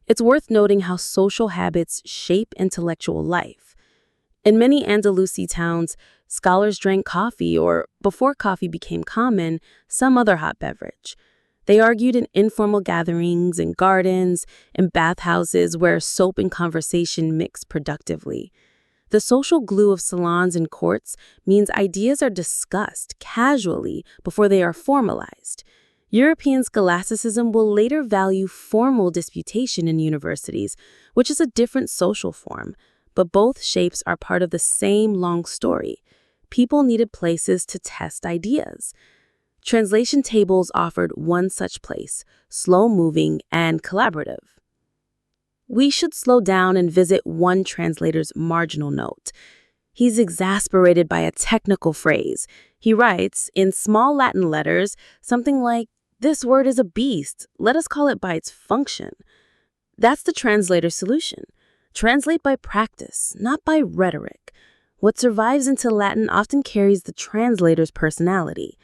It's worth noting how social habits shape intellectual life. In many Andalusi towns, scholars drank coffee or, before coffee became common, some other hot beverage. They argued in informal gatherings, in gardens, in bathhouses where soap and conversation mix productively. The social glue of salons and courts means ideas are discussed casually before they are formalized. European scholasticism will later value formal disputation in universities, which is a different social form, but both shapes are part of the same long story. People needed places to test ideas. Translation tables offered one such place, slow-moving and collaborative. We should slow down and visit one translator's marginal note. He's exasperated by a technical phrase. He writes, in small Latin letters, something like, "This word is a beast. Let us call it by its function." That's the translator's solution. Translate by practice, not by rhetoric. What survives into Latin often carries the translator's personality.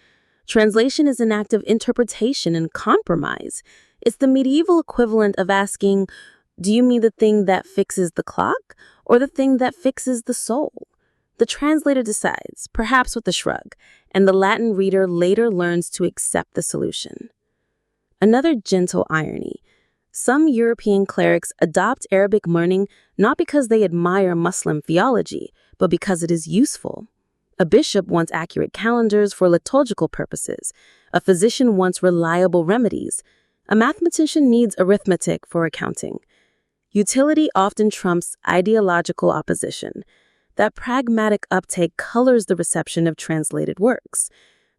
Translation is an act of interpretation and compromise. It's the medieval equivalent of asking, do you mean the thing that fixes the clock or the thing that fixes the soul? The translator decides, perhaps with a shrug, and the Latin reader later learns to accept the solution. Another gentle irony. Some European clerics adopt Arabic learning not because they admire Muslim theology, but because it is useful. A bishop wants accurate calendars for liturgical purposes. A physician wants reliable remedies. A mathematician needs arithmetic for accounting. Utility often trumps ideological opposition. That pragmatic uptake colors the reception of translated works.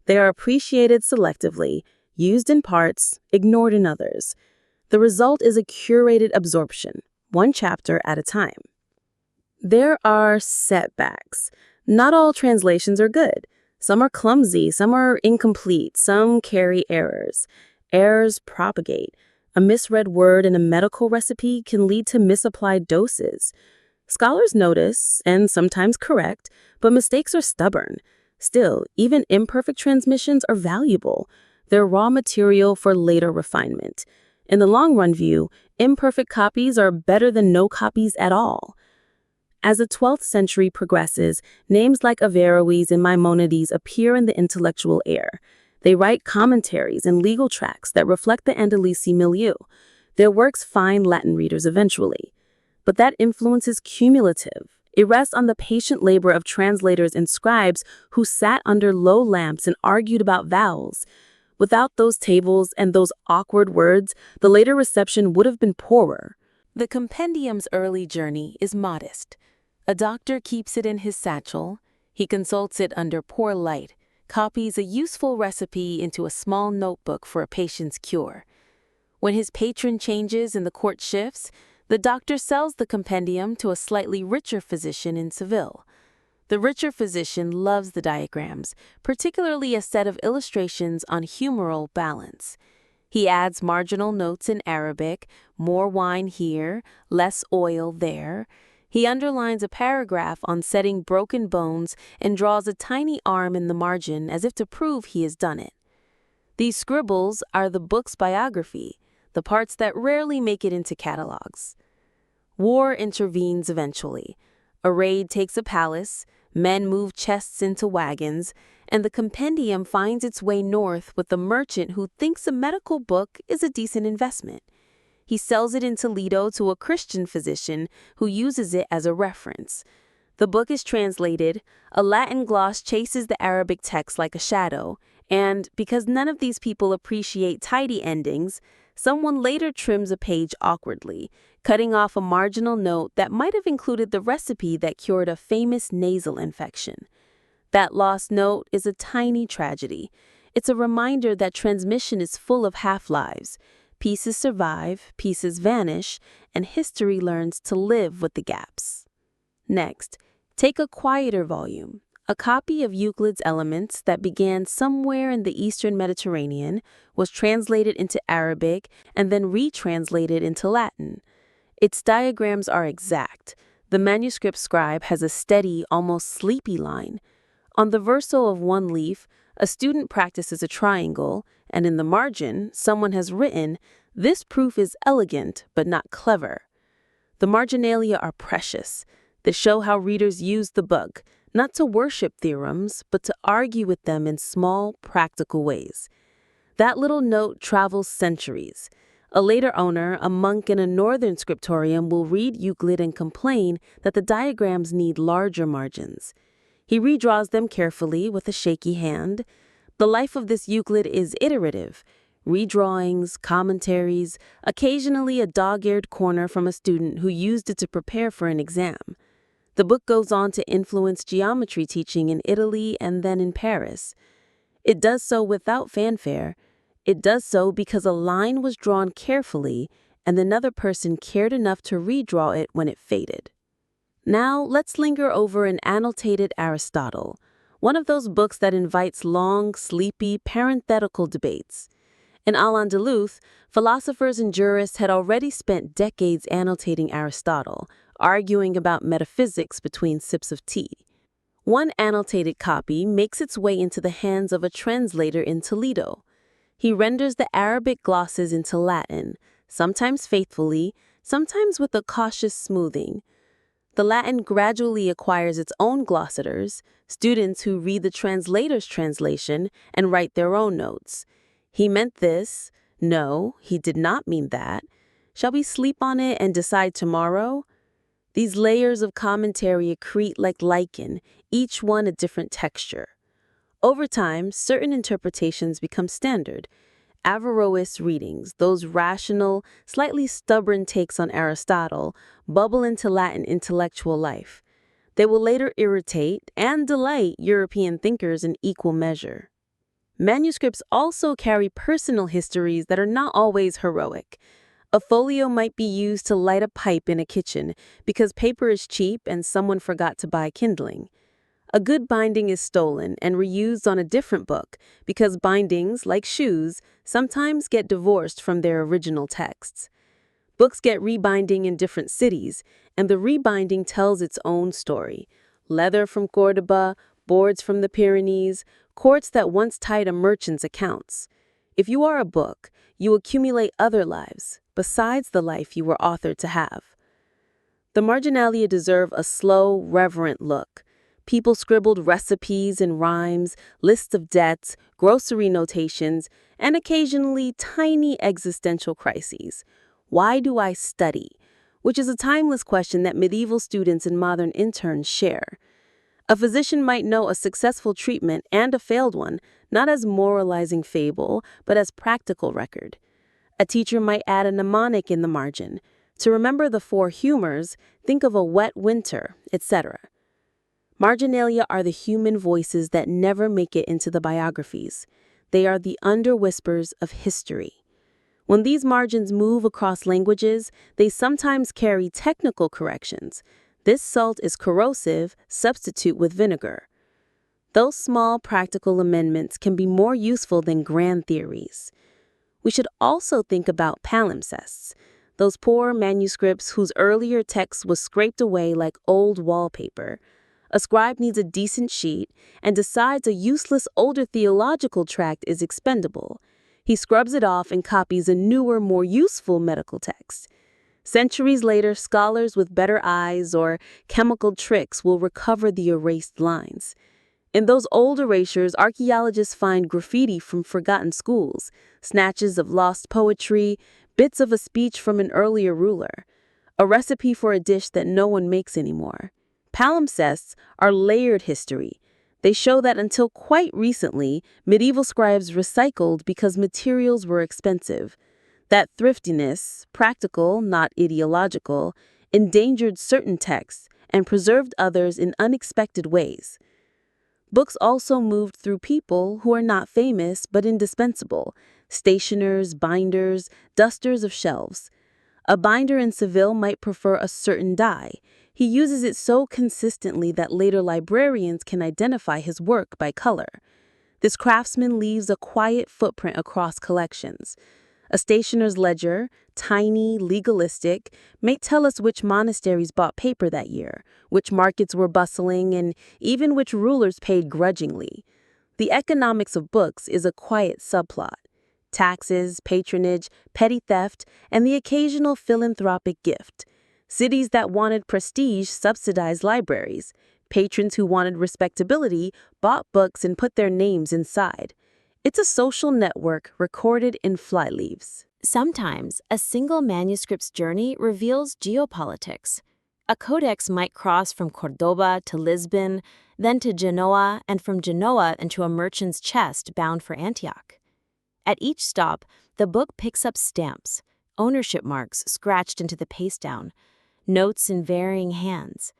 They are appreciated selectively, used in parts, ignored in others. The result is a curated absorption, one chapter at a time. There are setbacks. Not all translations are good. Some are clumsy, some are incomplete, some carry errors. Errors propagate. A misread word in a medical recipe can lead to misapplied doses. Scholars notice, and sometimes correct, but mistakes are stubborn. Still, even imperfect transmissions are valuable. They're raw material for later refinement. In the long-run view, imperfect copies are better than no copies at all. As the 12th century progresses, names like Averroes and Maimonides appear in the intellectual air. They write commentaries and legal tracts that reflect the Andalusi milieu. Their works find Latin readers eventually. But that influence is cumulative. It rests on the patient labor of translators and scribes who sat under low lamps and argued about vowels. Without those tables and those awkward words, the later reception would have been poorer. The compendium's early journey is modest. A doctor keeps it in his satchel. He consults it under poor light, copies a useful recipe into a small notebook for a patient's cure. When his patron changes and the court shifts, the doctor sells the compendium to a slightly richer physician in Seville. The richer physician loves the diagrams, particularly a set of illustrations on humoral balance. He adds marginal notes in Arabic, more wine here, less oil there. He underlines a paragraph on setting broken bones and draws a tiny arm in the margin as if to prove he has done it. These scribbles are the book's biography, the parts that rarely make it into catalogs. War intervenes eventually. A raid takes a palace, men move chests into wagons, and the compendium finds its way north with a merchant who thinks a medical book is a decent investment. He sells it in Toledo to a Christian physician who uses it as a reference. The book is translated, a Latin gloss chases the Arabic text like a shadow, and because none of these people appreciate tidy endings, someone later trims a page awkwardly, cutting off a marginal note that might have included the recipe that cured a famous nasal infection. That lost note is a tiny tragedy. It's a reminder that transmission is full of half-lives. Pieces survive, pieces vanish, and history learns to live with the gaps. Next, take a quieter volume, a copy of Euclid's Elements that began somewhere in the Eastern Mediterranean, was translated into Arabic, and then retranslated into Latin. Its diagrams are exact. The manuscript scribe has a steady, almost sleepy line. On the verso of one leaf, a student practices a triangle, and in the margin, someone has written, "This proof is elegant, but not clever." The marginalia are precious. They show how readers use the book, not to worship theorems, but to argue with them in small, practical ways. That little note travels centuries. A later owner, a monk in a northern scriptorium, will read Euclid and complain that the diagrams need larger margins. He redraws them carefully with a shaky hand. The life of this Euclid is iterative. Redrawings, commentaries, occasionally a dog-eared corner from a student who used it to prepare for an exam. The book goes on to influence geometry teaching in Italy and then in Paris. It does so without fanfare. It does so because a line was drawn carefully and another person cared enough to redraw it when it faded. Now, let's linger over an annotated Aristotle, one of those books that invites long, sleepy, parenthetical debates. In Al-Andalus, philosophers and jurists had already spent decades annotating Aristotle, arguing about metaphysics between sips of tea. One annotated copy makes its way into the hands of a translator in Toledo. He renders the Arabic glosses into Latin, sometimes faithfully, sometimes with a cautious smoothing. The Latin gradually acquires its own glossators, students who read the translator's translation and write their own notes. He meant this. No, he did not mean that. Shall we sleep on it and decide tomorrow? These layers of commentary accrete like lichen, each one a different texture. Over time, certain interpretations become standard. Averroes readings, those rational, slightly stubborn takes on Aristotle, bubble into Latin intellectual life. They will later irritate and delight European thinkers in equal measure. Manuscripts also carry personal histories that are not always heroic. A folio might be used to light a pipe in a kitchen because paper is cheap and someone forgot to buy kindling. A good binding is stolen and reused on a different book because bindings, like shoes, sometimes get divorced from their original texts. Books get rebinding in different cities, and the rebinding tells its own story. Leather from Cordoba, boards from the Pyrenees, courts that once tied a merchant's accounts. If you are a book, you accumulate other lives, besides the life you were authored to have. The marginalia deserve a slow, reverent look. People scribbled recipes and rhymes, lists of debts, grocery notations, and occasionally tiny existential crises. Why do I study? Which is a timeless question that medieval students and modern interns share. A physician might know a successful treatment and a failed one, not as moralizing fable, but as practical record. A teacher might add a mnemonic in the margin. To remember the four humors, think of a wet winter, etc. Marginalia are the human voices that never make it into the biographies. They are the under-whispers of history. When these margins move across languages, they sometimes carry technical corrections. This salt is corrosive, substitute with vinegar. Those small practical amendments can be more useful than grand theories. We should also think about palimpsests, those poor manuscripts whose earlier text was scraped away like old wallpaper. A scribe needs a decent sheet and decides a useless older theological tract is expendable. He scrubs it off and copies a newer, more useful medical text. Centuries later, scholars with better eyes or chemical tricks will recover the erased lines. In those old erasures, archaeologists find graffiti from forgotten schools, snatches of lost poetry, bits of a speech from an earlier ruler, a recipe for a dish that no one makes anymore. Palimpsests are layered history. They show that until quite recently, medieval scribes recycled because materials were expensive. That thriftiness, practical, not ideological, endangered certain texts and preserved others in unexpected ways. Books also moved through people who are not famous but indispensable: stationers, binders, dusters of shelves. A binder in Seville might prefer a certain dye. He uses it so consistently that later librarians can identify his work by color. This craftsman leaves a quiet footprint across collections. A stationer's ledger, tiny, legalistic, may tell us which monasteries bought paper that year, which markets were bustling, and even which rulers paid grudgingly. The economics of books is a quiet subplot. Taxes, patronage, petty theft, and the occasional philanthropic gift. Cities that wanted prestige subsidized libraries. Patrons who wanted respectability bought books and put their names inside. It's a social network recorded in flyleaves. Sometimes, a single manuscript's journey reveals geopolitics. A codex might cross from Cordoba to Lisbon, then to Genoa, and from Genoa into a merchant's chest bound for Antioch. At each stop, the book picks up stamps, ownership marks scratched into the paste-down, notes in varying hands.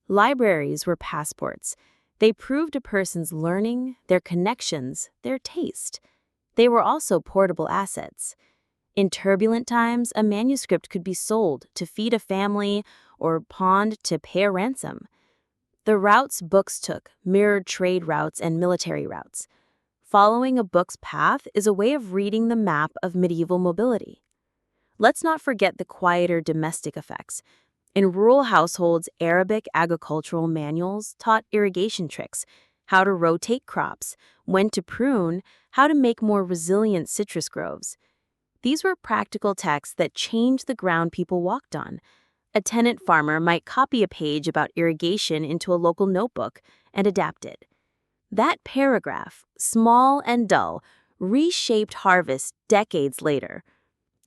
Libraries were passports. They proved a person's learning, their connections, their taste. They were also portable assets. In turbulent times, a manuscript could be sold to feed a family or pawned to pay a ransom. The routes books took mirrored trade routes and military routes. Following a book's path is a way of reading the map of medieval mobility. Let's not forget the quieter domestic effects. In rural households, Arabic agricultural manuals taught irrigation tricks, how to rotate crops, when to prune, how to make more resilient citrus groves. These were practical texts that changed the ground people walked on. A tenant farmer might copy a page about irrigation into a local notebook and adapt it. That paragraph, small and dull, reshaped harvest decades later.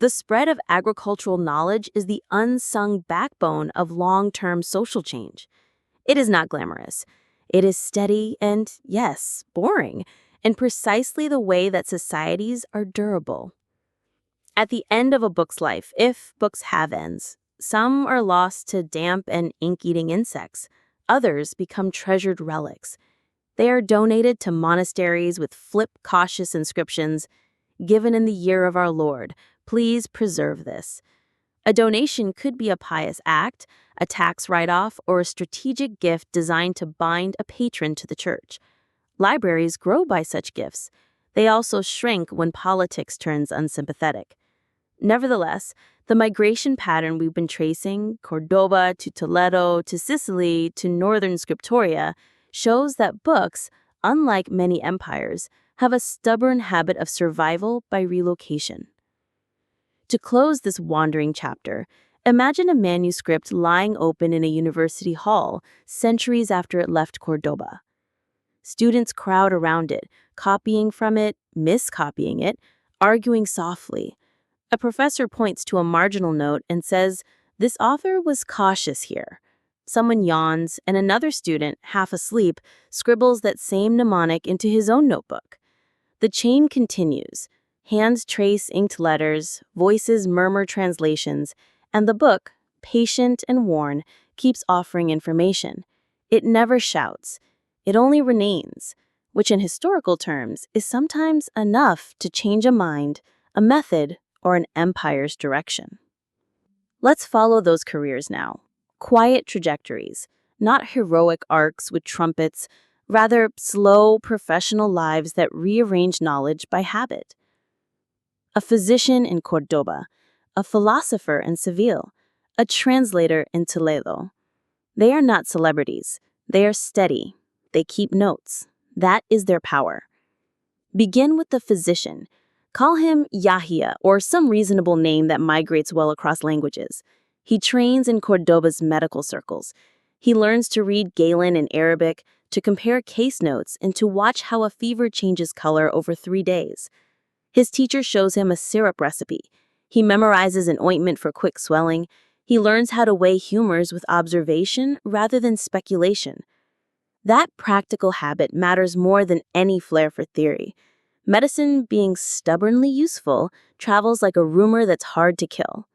The spread of agricultural knowledge is the unsung backbone of long-term social change. It is not glamorous. It is steady and, yes, boring, in precisely the way that societies are durable. At the end of a book's life, if books have ends, some are lost to damp and ink-eating insects. Others become treasured relics. They are donated to monasteries with cautious inscriptions, "Given in the year of our Lord. Please preserve this." A donation could be a pious act, a tax write-off, or a strategic gift designed to bind a patron to the church. Libraries grow by such gifts. They also shrink when politics turns unsympathetic. Nevertheless, the migration pattern we've been tracing, Cordoba to Toledo to Sicily to northern Scriptoria, shows that books, unlike many empires, have a stubborn habit of survival by relocation. To close this wandering chapter, imagine a manuscript lying open in a university hall centuries after it left Cordoba. Students crowd around it, copying from it, miscopying it, arguing softly. A professor points to a marginal note and says, "This author was cautious here." Someone yawns, and another student, half asleep, scribbles that same mnemonic into his own notebook. The chain continues. Hands trace inked letters, voices murmur translations, and the book, patient and worn, keeps offering information. It never shouts. It only remains, which in historical terms is sometimes enough to change a mind, a method, or an empire's direction. Let's follow those careers now. Quiet trajectories, not heroic arcs with trumpets, rather slow, professional lives that rearrange knowledge by habit. A physician in Cordoba, a philosopher in Seville, a translator in Toledo. They are not celebrities. They are steady. They keep notes. That is their power. Begin with the physician. Call him Yahya or some reasonable name that migrates well across languages. He trains in Cordoba's medical circles. He learns to read Galen in Arabic, to compare case notes, and to watch how a fever changes color over 3 days. His teacher shows him a syrup recipe. He memorizes an ointment for quick swelling. He learns how to weigh humors with observation rather than speculation. That practical habit matters more than any flair for theory. Medicine, being stubbornly useful, travels like a rumor that's hard to kill.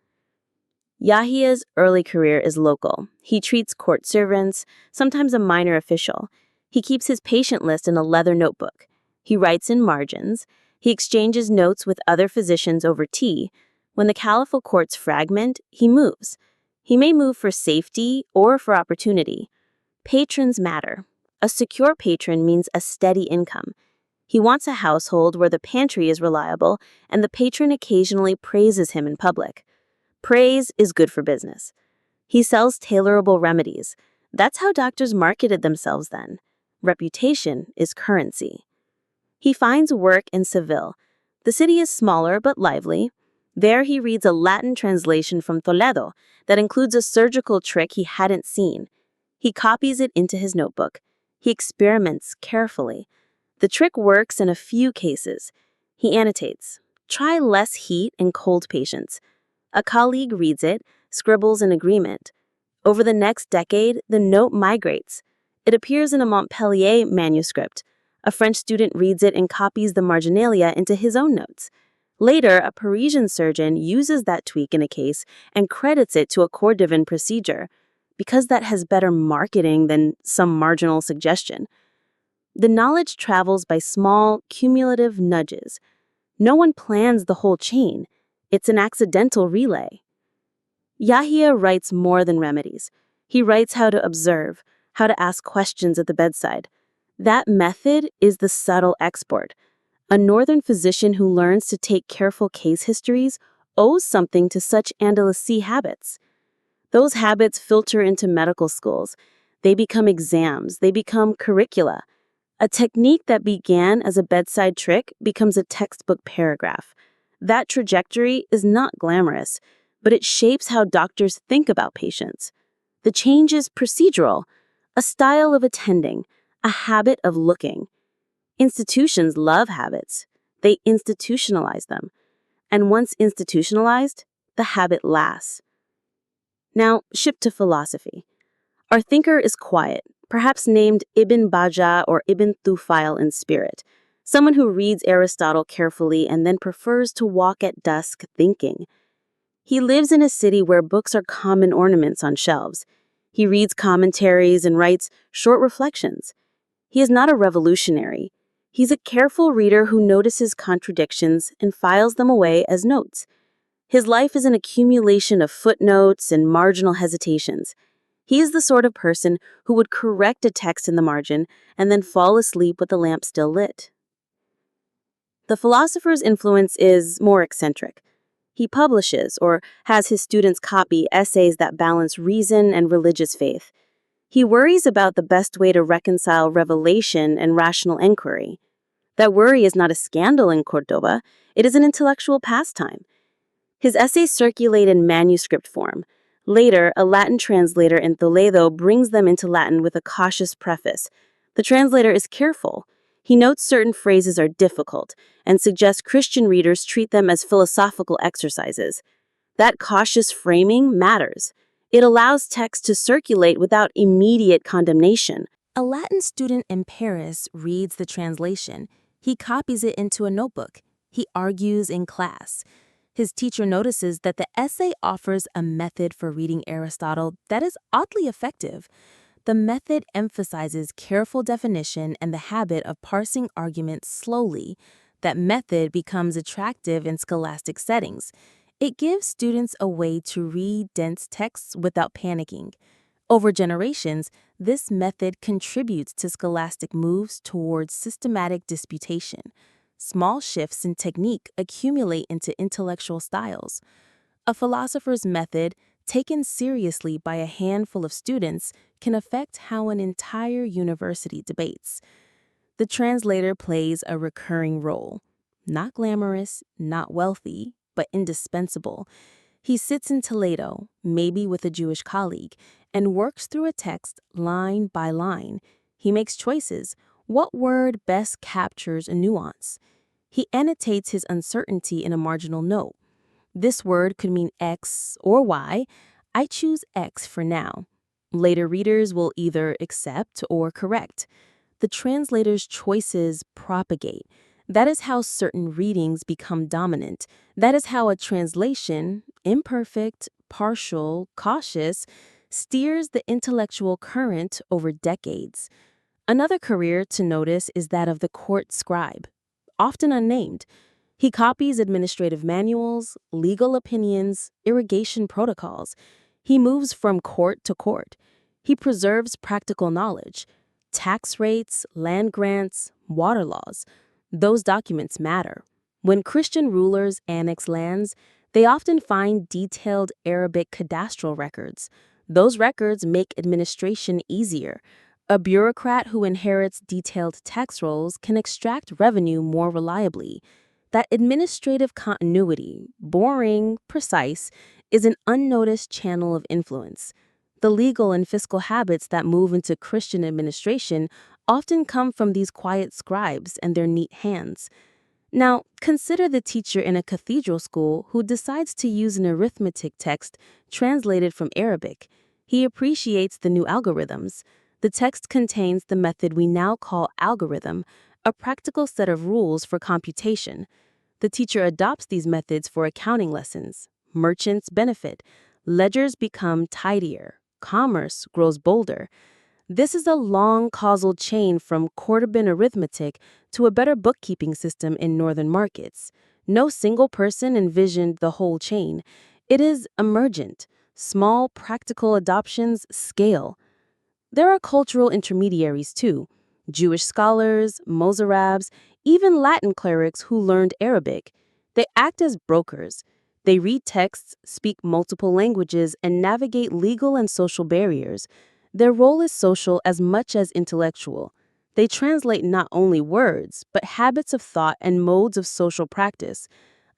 Yahya's early career is local. He treats court servants, sometimes a minor official. He keeps his patient list in a leather notebook. He writes in margins. He exchanges notes with other physicians over tea. When the caliphal courts fragment, he moves. He may move for safety or for opportunity. Patrons matter. A secure patron means a steady income. He wants a household where the pantry is reliable and the patron occasionally praises him in public. Praise is good for business. He sells tailorable remedies. That's how doctors marketed themselves then. Reputation is currency. He finds work in Seville. The city is smaller but lively. There he reads a Latin translation from Toledo that includes a surgical trick he hadn't seen. He copies it into his notebook. He experiments carefully. The trick works in a few cases. He annotates, "Try less heat in cold patients." A colleague reads it, scribbles in agreement. Over the next decade, the note migrates. It appears in a Montpellier manuscript. A French student reads it and copies the marginalia into his own notes. Later, a Parisian surgeon uses that tweak in a case and credits it to a Cordovan procedure, because that has better marketing than some marginal suggestion. The knowledge travels by small, cumulative nudges. No one plans the whole chain. It's an accidental relay. Yahya writes more than remedies. He writes how to observe, how to ask questions at the bedside. That method is the subtle export. A northern physician who learns to take careful case histories owes something to such Andalusi habits. Those habits filter into medical schools. They become exams. They become curricula. A technique that began as a bedside trick becomes a textbook paragraph. That trajectory is not glamorous, but it shapes how doctors think about patients. The change is procedural, a style of attending, a habit of looking. Institutions love habits. They institutionalize them. And once institutionalized, the habit lasts. Now, shift to philosophy. Our thinker is quiet, perhaps named Ibn Bajjah or Ibn Thufail in spirit, someone who reads Aristotle carefully and then prefers to walk at dusk thinking. He lives in a city where books are common ornaments on shelves. He reads commentaries and writes short reflections. He is not a revolutionary. He's a careful reader who notices contradictions and files them away as notes. His life is an accumulation of footnotes and marginal hesitations. He is the sort of person who would correct a text in the margin and then fall asleep with the lamp still lit. The philosopher's influence is more eccentric. He publishes or has his students copy essays that balance reason and religious faith. He worries about the best way to reconcile revelation and rational inquiry. That worry is not a scandal in Cordoba, it is an intellectual pastime. His essays circulate in manuscript form. Later, a Latin translator in Toledo brings them into Latin with a cautious preface. The translator is careful. He notes certain phrases are difficult and suggests Christian readers treat them as philosophical exercises. That cautious framing matters. It allows text to circulate without immediate condemnation. A Latin student in Paris reads the translation. He copies it into a notebook. He argues in class. His teacher notices that the essay offers a method for reading Aristotle that is oddly effective. The method emphasizes careful definition and the habit of parsing arguments slowly. That method becomes attractive in scholastic settings. It gives students a way to read dense texts without panicking. Over generations, this method contributes to scholastic moves towards systematic disputation. Small shifts in technique accumulate into intellectual styles. A philosopher's method, taken seriously by a handful of students, can affect how an entire university debates. The translator plays a recurring role. Not glamorous, not wealthy, but indispensable. He sits in Toledo, maybe with a Jewish colleague, and works through a text line by line. He makes choices. What word best captures a nuance? He annotates his uncertainty in a marginal note. This word could mean X or Y. I choose X for now. Later readers will either accept or correct. The translator's choices propagate. That is how certain readings become dominant. That is how a translation, imperfect, partial, cautious, steers the intellectual current over decades. Another career to notice is that of the court scribe, often unnamed. He copies administrative manuals, legal opinions, irrigation protocols. He moves from court to court. He preserves practical knowledge, tax rates, land grants, water laws. Those documents matter. When Christian rulers annex lands, they often find detailed Arabic cadastral records. Those records make administration easier. A bureaucrat who inherits detailed tax rolls can extract revenue more reliably. That administrative continuity, boring, precise, is an unnoticed channel of influence. The legal and fiscal habits that move into Christian administration often come from these quiet scribes and their neat hands. Now, consider the teacher in a cathedral school who decides to use an arithmetic text translated from Arabic. He appreciates the new algorithms. The text contains the method we now call algorithm, a practical set of rules for computation. The teacher adopts these methods for accounting lessons. Merchants benefit. Ledgers become tidier. Commerce grows bolder. This is a long causal chain from Cordoban arithmetic to a better bookkeeping system in northern markets. No single person envisioned the whole chain. It is emergent. Small, practical adoptions scale. There are cultural intermediaries too. Jewish scholars, Mozarabs, even Latin clerics who learned Arabic. They act as brokers. They read texts, speak multiple languages, and navigate legal and social barriers. Their role is social as much as intellectual. They translate not only words, but habits of thought and modes of social practice.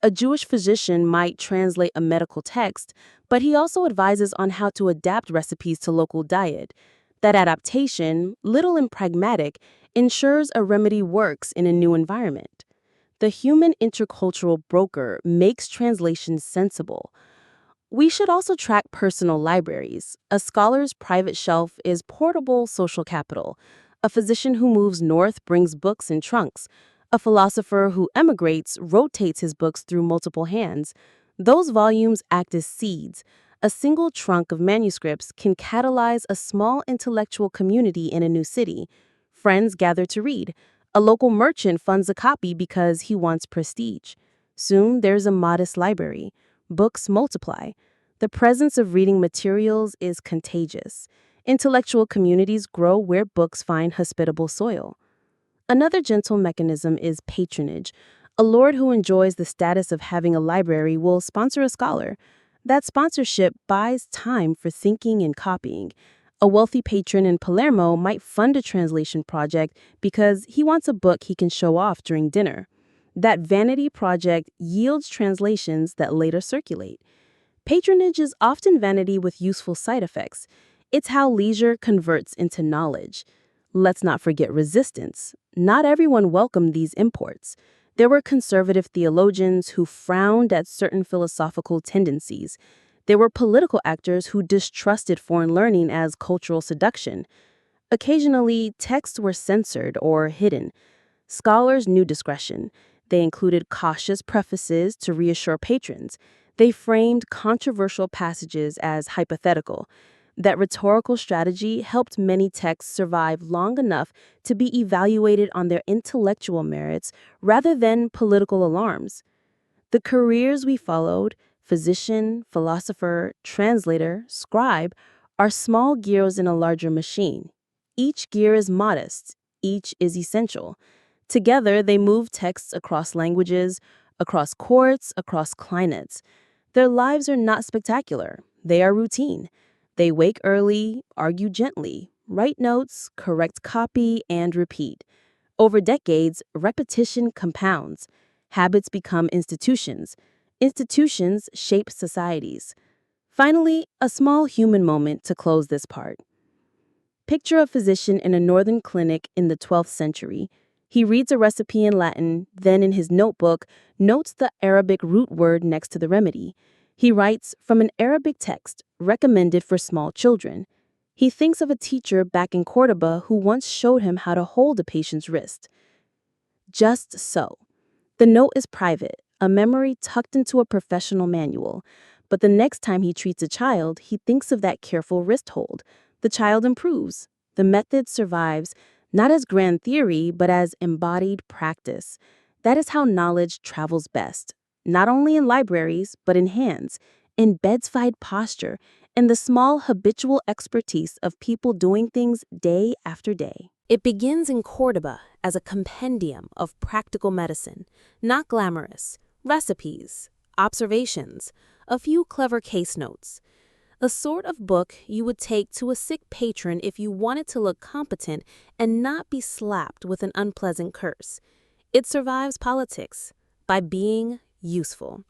A Jewish physician might translate a medical text, but he also advises on how to adapt recipes to local diet. That adaptation, little and pragmatic, ensures a remedy works in a new environment. The human intercultural broker makes translations sensible. We should also track personal libraries. A scholar's private shelf is portable social capital. A physician who moves north brings books in trunks. A philosopher who emigrates rotates his books through multiple hands. Those volumes act as seeds. A single trunk of manuscripts can catalyze a small intellectual community in a new city. Friends gather to read. A local merchant funds a copy because he wants prestige. Soon there's a modest library. Books multiply. The presence of reading materials is contagious. Intellectual communities grow where books find hospitable soil. Another gentle mechanism is patronage. A lord who enjoys the status of having a library will sponsor a scholar. That sponsorship buys time for thinking and copying. A wealthy patron in Palermo might fund a translation project because he wants a book he can show off during dinner. That vanity project yields translations that later circulate. Patronage is often vanity with useful side effects. It's how leisure converts into knowledge. Let's not forget resistance. Not everyone welcomed these imports. There were conservative theologians who frowned at certain philosophical tendencies. There were political actors who distrusted foreign learning as cultural seduction. Occasionally, texts were censored or hidden. Scholars knew discretion. They included cautious prefaces to reassure patrons. They framed controversial passages as hypothetical. That rhetorical strategy helped many texts survive long enough to be evaluated on their intellectual merits rather than political alarms. The careers we followed, physician, philosopher, translator, scribe, are small gears in a larger machine. Each gear is modest, each is essential. Together, they move texts across languages, across courts, across climates. Their lives are not spectacular, they are routine. They wake early, argue gently, write notes, correct copy, and repeat. Over decades, repetition compounds. Habits become institutions. Institutions shape societies. Finally, a small human moment to close this part. Picture a physician in a northern clinic in the 12th century. He reads a recipe in Latin, then in his notebook, notes the Arabic root word next to the remedy. He writes from an Arabic text, recommended for small children. He thinks of a teacher back in Cordoba who once showed him how to hold a patient's wrist. Just so. The note is private, a memory tucked into a professional manual. But the next time he treats a child, he thinks of that careful wrist hold. The child improves. The method survives, not as grand theory, but as embodied practice. That is how knowledge travels best, not only in libraries, but in hands, in bedside posture, in the small habitual expertise of people doing things day after day. It begins in Cordoba as a compendium of practical medicine, not glamorous, recipes, observations, a few clever case notes. The sort of book you would take to a sick patron if you wanted to look competent and not be slapped with an unpleasant curse. It survives politics by being useful.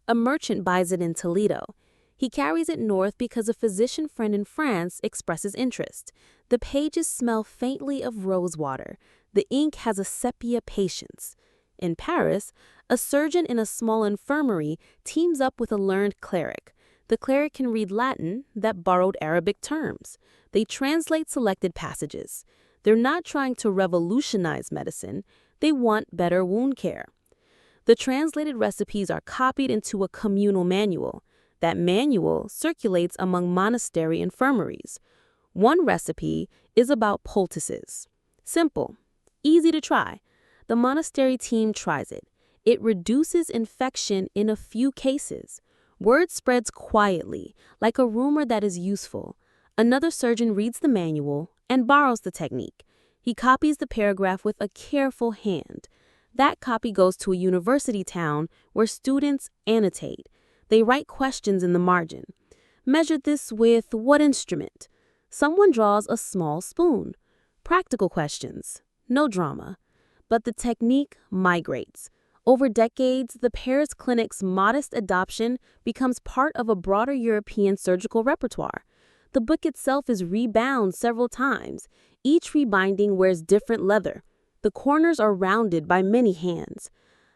A merchant buys it in Toledo. He carries it north because a physician friend in France expresses interest. The pages smell faintly of rosewater. The ink has a sepia patience. In Paris, a surgeon in a small infirmary teams up with a learned cleric. The cleric can read Latin that borrowed Arabic terms. They translate selected passages. They're not trying to revolutionize medicine. They want better wound care. The translated recipes are copied into a communal manual. That manual circulates among monastery infirmaries. One recipe is about poultices. Simple, easy to try. The monastery team tries it. It reduces infection in a few cases. Word spreads quietly, like a rumor that is useful. Another surgeon reads the manual and borrows the technique. He copies the paragraph with a careful hand. That copy goes to a university town where students annotate. They write questions in the margin. Measure this with what instrument? Someone draws a small spoon. Practical questions, no drama. But the technique migrates. Over decades, the Paris clinic's modest adoption becomes part of a broader European surgical repertoire. The book itself is rebound several times. Each rebinding wears different leather. The corners are rounded by many hands.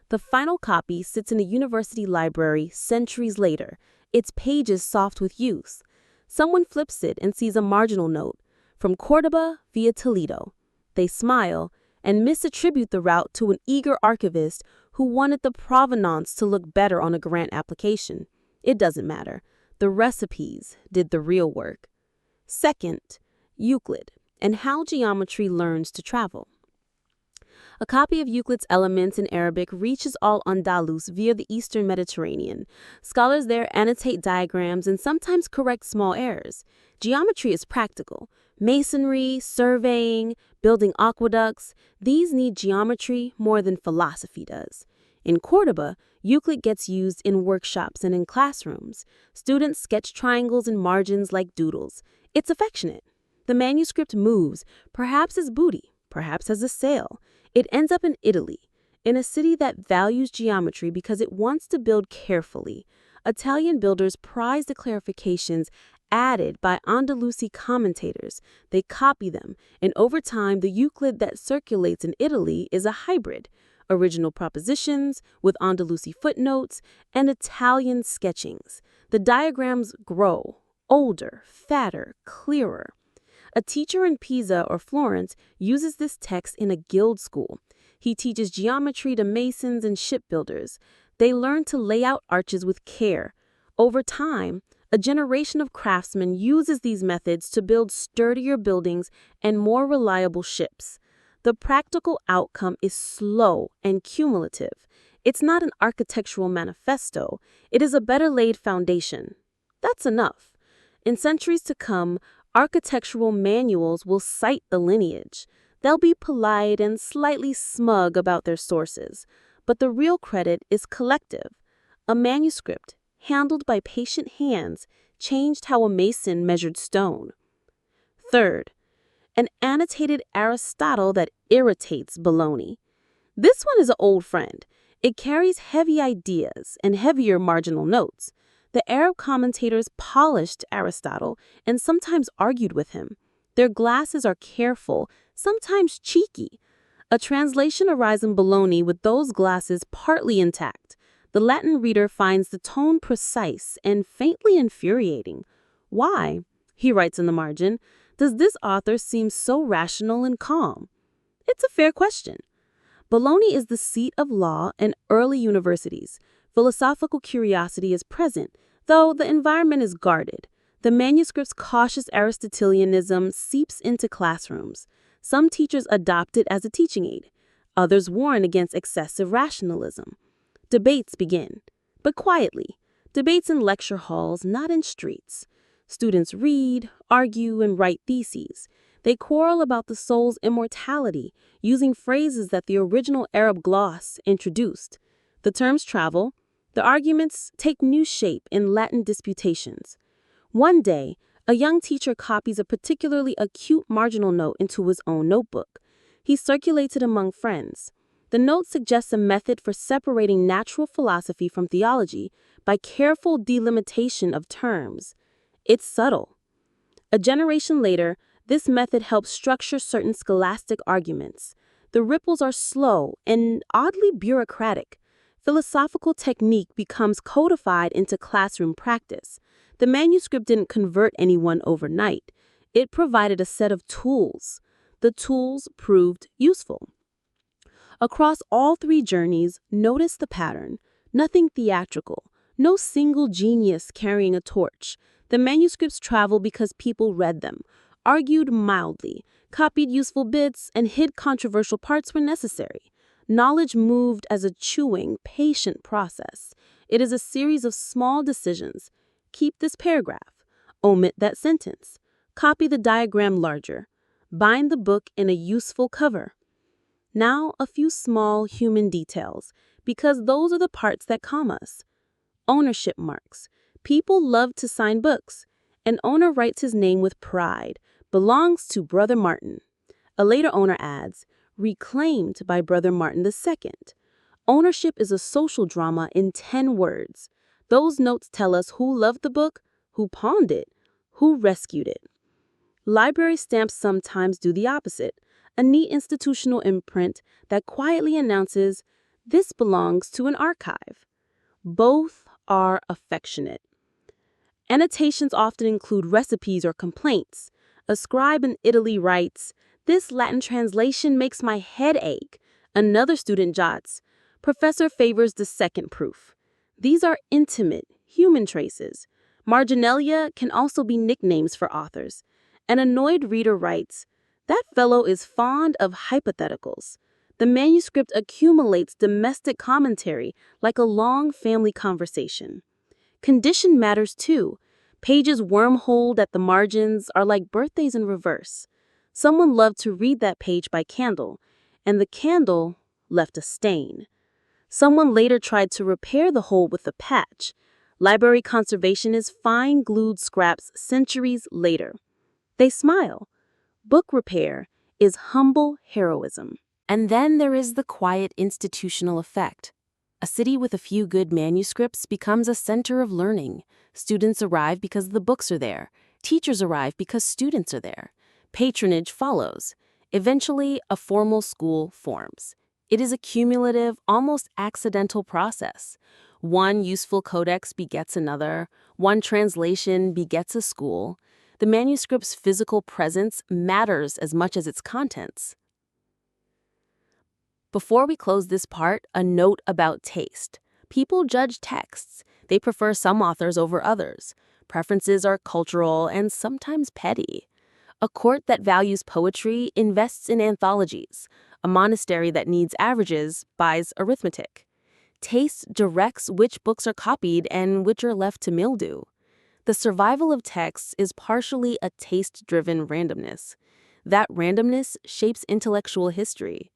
The final copy sits in a university library centuries later, its pages soft with use. Someone flips it and sees a marginal note, from Cordoba via Toledo. They smile and misattribute the route to an eager archivist who wanted the provenance to look better on a grant application. It doesn't matter. The recipes did the real work. Second, Euclid and how geometry learns to travel. A copy of Euclid's Elements in Arabic reaches all Andalus via the eastern Mediterranean. Scholars there annotate diagrams and sometimes correct small errors. Geometry is practical. Masonry, surveying, building aqueducts, these need geometry more than philosophy does. In Cordoba, Euclid gets used in workshops and in classrooms. Students sketch triangles and margins like doodles. It's affectionate. The manuscript moves, perhaps as booty, perhaps as a sail. It ends up in Italy, in a city that values geometry because it wants to build carefully. Italian builders prize the clarifications added by Andalusi commentators. They copy them, and over time, the Euclid that circulates in Italy is a hybrid. Original propositions with Andalusi footnotes and Italian sketchings. The diagrams grow, older, fatter, clearer. A teacher in Pisa or Florence uses this text in a guild school. He teaches geometry to masons and shipbuilders. They learn to lay out arches with care. Over time, a generation of craftsmen uses these methods to build sturdier buildings and more reliable ships. The practical outcome is slow and cumulative. It's not an architectural manifesto. It is a better laid foundation. That's enough. In centuries to come, architectural manuals will cite the lineage. They'll be polite and slightly smug about their sources, but the real credit is collective. A manuscript, handled by patient hands, changed how a mason measured stone. Third, an annotated Aristotle that irritates baloney. This one is an old friend. It carries heavy ideas and heavier marginal notes. The Arab commentators polished Aristotle and sometimes argued with him. Their glasses are careful, sometimes cheeky. A translation arrives in Bologna with those glasses partly intact. The Latin reader finds the tone precise and faintly infuriating. Why, he writes in the margin, does this author seem so rational and calm? It's a fair question. Bologna is the seat of law and early universities. Philosophical curiosity is present, though the environment is guarded. The manuscript's cautious Aristotelianism seeps into classrooms. Some teachers adopt it as a teaching aid. Others warn against excessive rationalism. Debates begin, but quietly. Debates in lecture halls, not in streets. Students read, argue, and write theses. They quarrel about the soul's immortality, using phrases that the original Arab gloss introduced. The terms travel. The arguments take new shape in Latin disputations. One day, a young teacher copies a particularly acute marginal note into his own notebook. He circulates it among friends. The note suggests a method for separating natural philosophy from theology by careful delimitation of terms. It's subtle. A generation later, this method helps structure certain scholastic arguments. The ripples are slow and oddly bureaucratic. Philosophical technique becomes codified into classroom practice. The manuscript didn't convert anyone overnight. It provided a set of tools. The tools proved useful. Across all three journeys, notice the pattern. Nothing theatrical. No single genius carrying a torch. The manuscripts travel because people read them, argued mildly, copied useful bits, and hid controversial parts where necessary. Knowledge moved as a chewing, patient process. It is a series of small decisions. Keep this paragraph. Omit that sentence. Copy the diagram larger. Bind the book in a useful cover. Now, a few small human details, because those are the parts that calm us. Ownership marks. People love to sign books. An owner writes his name with pride. Belongs to Brother Martin. A later owner adds, reclaimed by Brother Martin II. Ownership is a social drama in 10 words. Those notes tell us who loved the book, who pawned it, who rescued it. Library stamps sometimes do the opposite. A neat institutional imprint that quietly announces, This belongs to an archive. Both are affectionate. Annotations often include recipes or complaints. A scribe in Italy writes, "This Latin translation makes my head ache." Another student jots, "Professor favors the second proof." These are intimate, human traces. Marginalia can also be nicknames for authors. An annoyed reader writes, "That fellow is fond of hypotheticals." The manuscript accumulates domestic commentary like a long family conversation. Condition matters too. Pages wormholed at the margins are like birthdays in reverse. Someone loved to read that page by candle, and the candle left a stain. Someone later tried to repair the hole with a patch. Library conservation is fine glued scraps centuries later. They smile. Book repair is humble heroism. And then there is the quiet institutional effect. A city with a few good manuscripts becomes a center of learning. Students arrive because the books are there. Teachers arrive because students are there. Patronage follows. Eventually, a formal school forms. It is a cumulative, almost accidental process. One useful codex begets another. One translation begets a school. The manuscript's physical presence matters as much as its contents. Before we close this part, a note about taste. People judge texts. They prefer some authors over others. Preferences are cultural and sometimes petty. A court that values poetry invests in anthologies. A monastery that needs averages buys arithmetic. Taste directs which books are copied and which are left to mildew. The survival of texts is partially a taste-driven randomness. That randomness shapes intellectual history.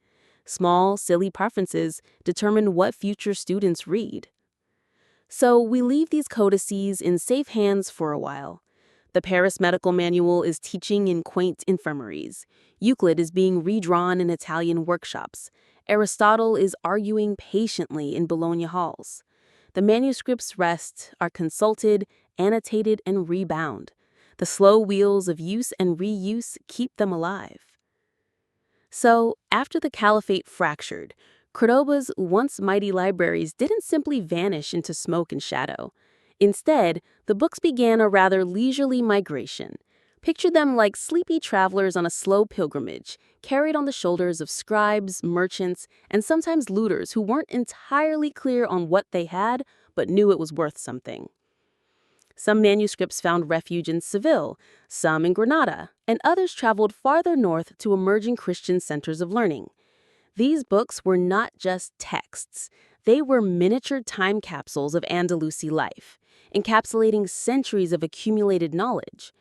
Small, silly preferences determine what future students read. So we leave these codices in safe hands for a while. The Paris Medical Manual is teaching in quaint infirmaries. Euclid is being redrawn in Italian workshops. Aristotle is arguing patiently in Bologna halls. The manuscripts rest, are consulted, annotated, and rebound. The slow wheels of use and reuse keep them alive. So, after the caliphate fractured, Cordoba's once mighty libraries didn't simply vanish into smoke and shadow. Instead, the books began a rather leisurely migration. Picture them like sleepy travelers on a slow pilgrimage, carried on the shoulders of scribes, merchants, and sometimes looters who weren't entirely clear on what they had, but knew it was worth something. Some manuscripts found refuge in Seville, some in Granada, and others traveled farther north to emerging Christian centers of learning. These books were not just texts. They were miniature time capsules of Andalusi life, encapsulating centuries of accumulated knowledge.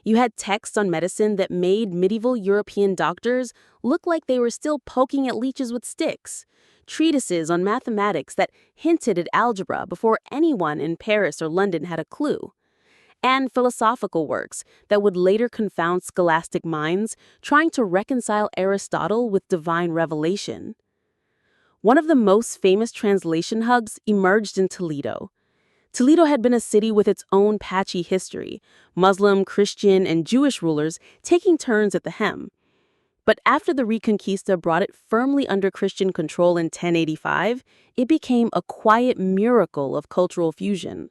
You had texts on medicine that made medieval European doctors look like they were still poking at leeches with sticks. Treatises on mathematics that hinted at algebra before anyone in Paris or London had a clue. And philosophical works that would later confound scholastic minds, trying to reconcile Aristotle with divine revelation. One of the most famous translation hubs emerged in Toledo. Toledo had been a city with its own patchy history, Muslim, Christian, and Jewish rulers taking turns at the helm. But after the Reconquista brought it firmly under Christian control in 1085, it became a quiet miracle of cultural fusion.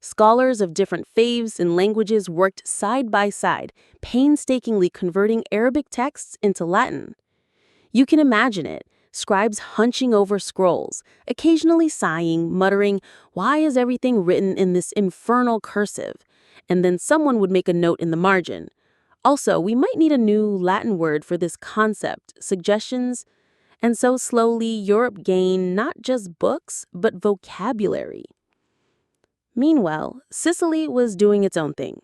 Scholars of different faiths and languages worked side by side, painstakingly converting Arabic texts into Latin. You can imagine it, scribes hunching over scrolls, occasionally sighing, muttering, "Why is everything written in this infernal cursive?" And then someone would make a note in the margin. Also, we might need a new Latin word for this concept, suggestions. And so slowly, Europe gained not just books, but vocabulary. Meanwhile, Sicily was doing its own thing.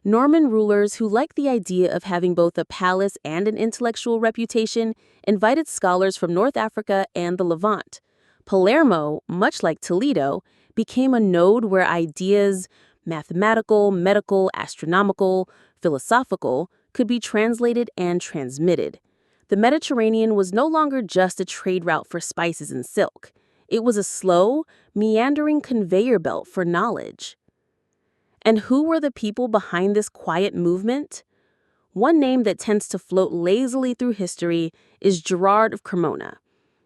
Norman rulers who liked the idea of having both a palace and an intellectual reputation invited scholars from North Africa and the Levant. Palermo, much like Toledo, became a node where ideas, mathematical, medical, astronomical, philosophical, could be translated and transmitted. The Mediterranean was no longer just a trade route for spices and silk. It was a slow, meandering conveyor belt for knowledge. And who were the people behind this quiet movement? One name that tends to float lazily through history is Gerard of Cremona.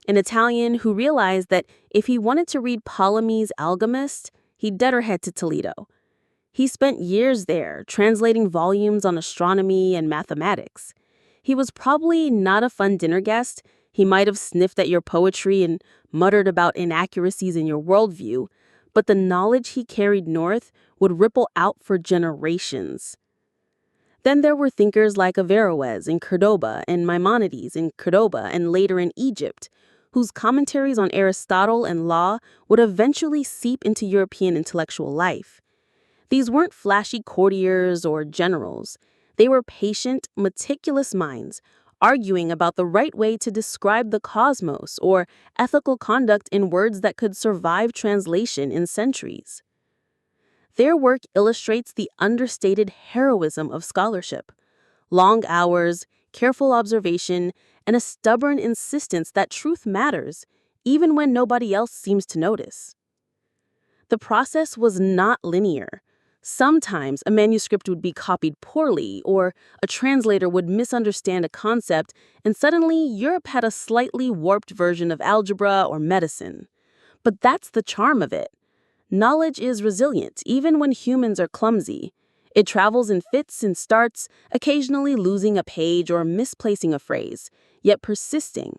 an Italian who realized that if he wanted to read Ptolemy's Alchemist, he'd better head to Toledo. He spent years there, translating volumes on astronomy and mathematics. He was probably not a fun dinner guest. He might have sniffed at your poetry and muttered about inaccuracies in your worldview, but the knowledge he carried north would ripple out for generations. Then there were thinkers like Averroes in Cordoba and Maimonides in Cordoba and later in Egypt, whose commentaries on Aristotle and law would eventually seep into European intellectual life. These weren't flashy courtiers or generals. They were patient, meticulous minds, arguing about the right way to describe the cosmos or ethical conduct in words that could survive translation in centuries. Their work illustrates the understated heroism of scholarship: long hours, careful observation, and a stubborn insistence that truth matters, even when nobody else seems to notice. The process was not linear. Sometimes a manuscript would be copied poorly, or a translator would misunderstand a concept, and suddenly Europe had a slightly warped version of algebra or medicine. But that's the charm of it. Knowledge is resilient, even when humans are clumsy. It travels in fits and starts, occasionally losing a page or misplacing a phrase, yet persisting.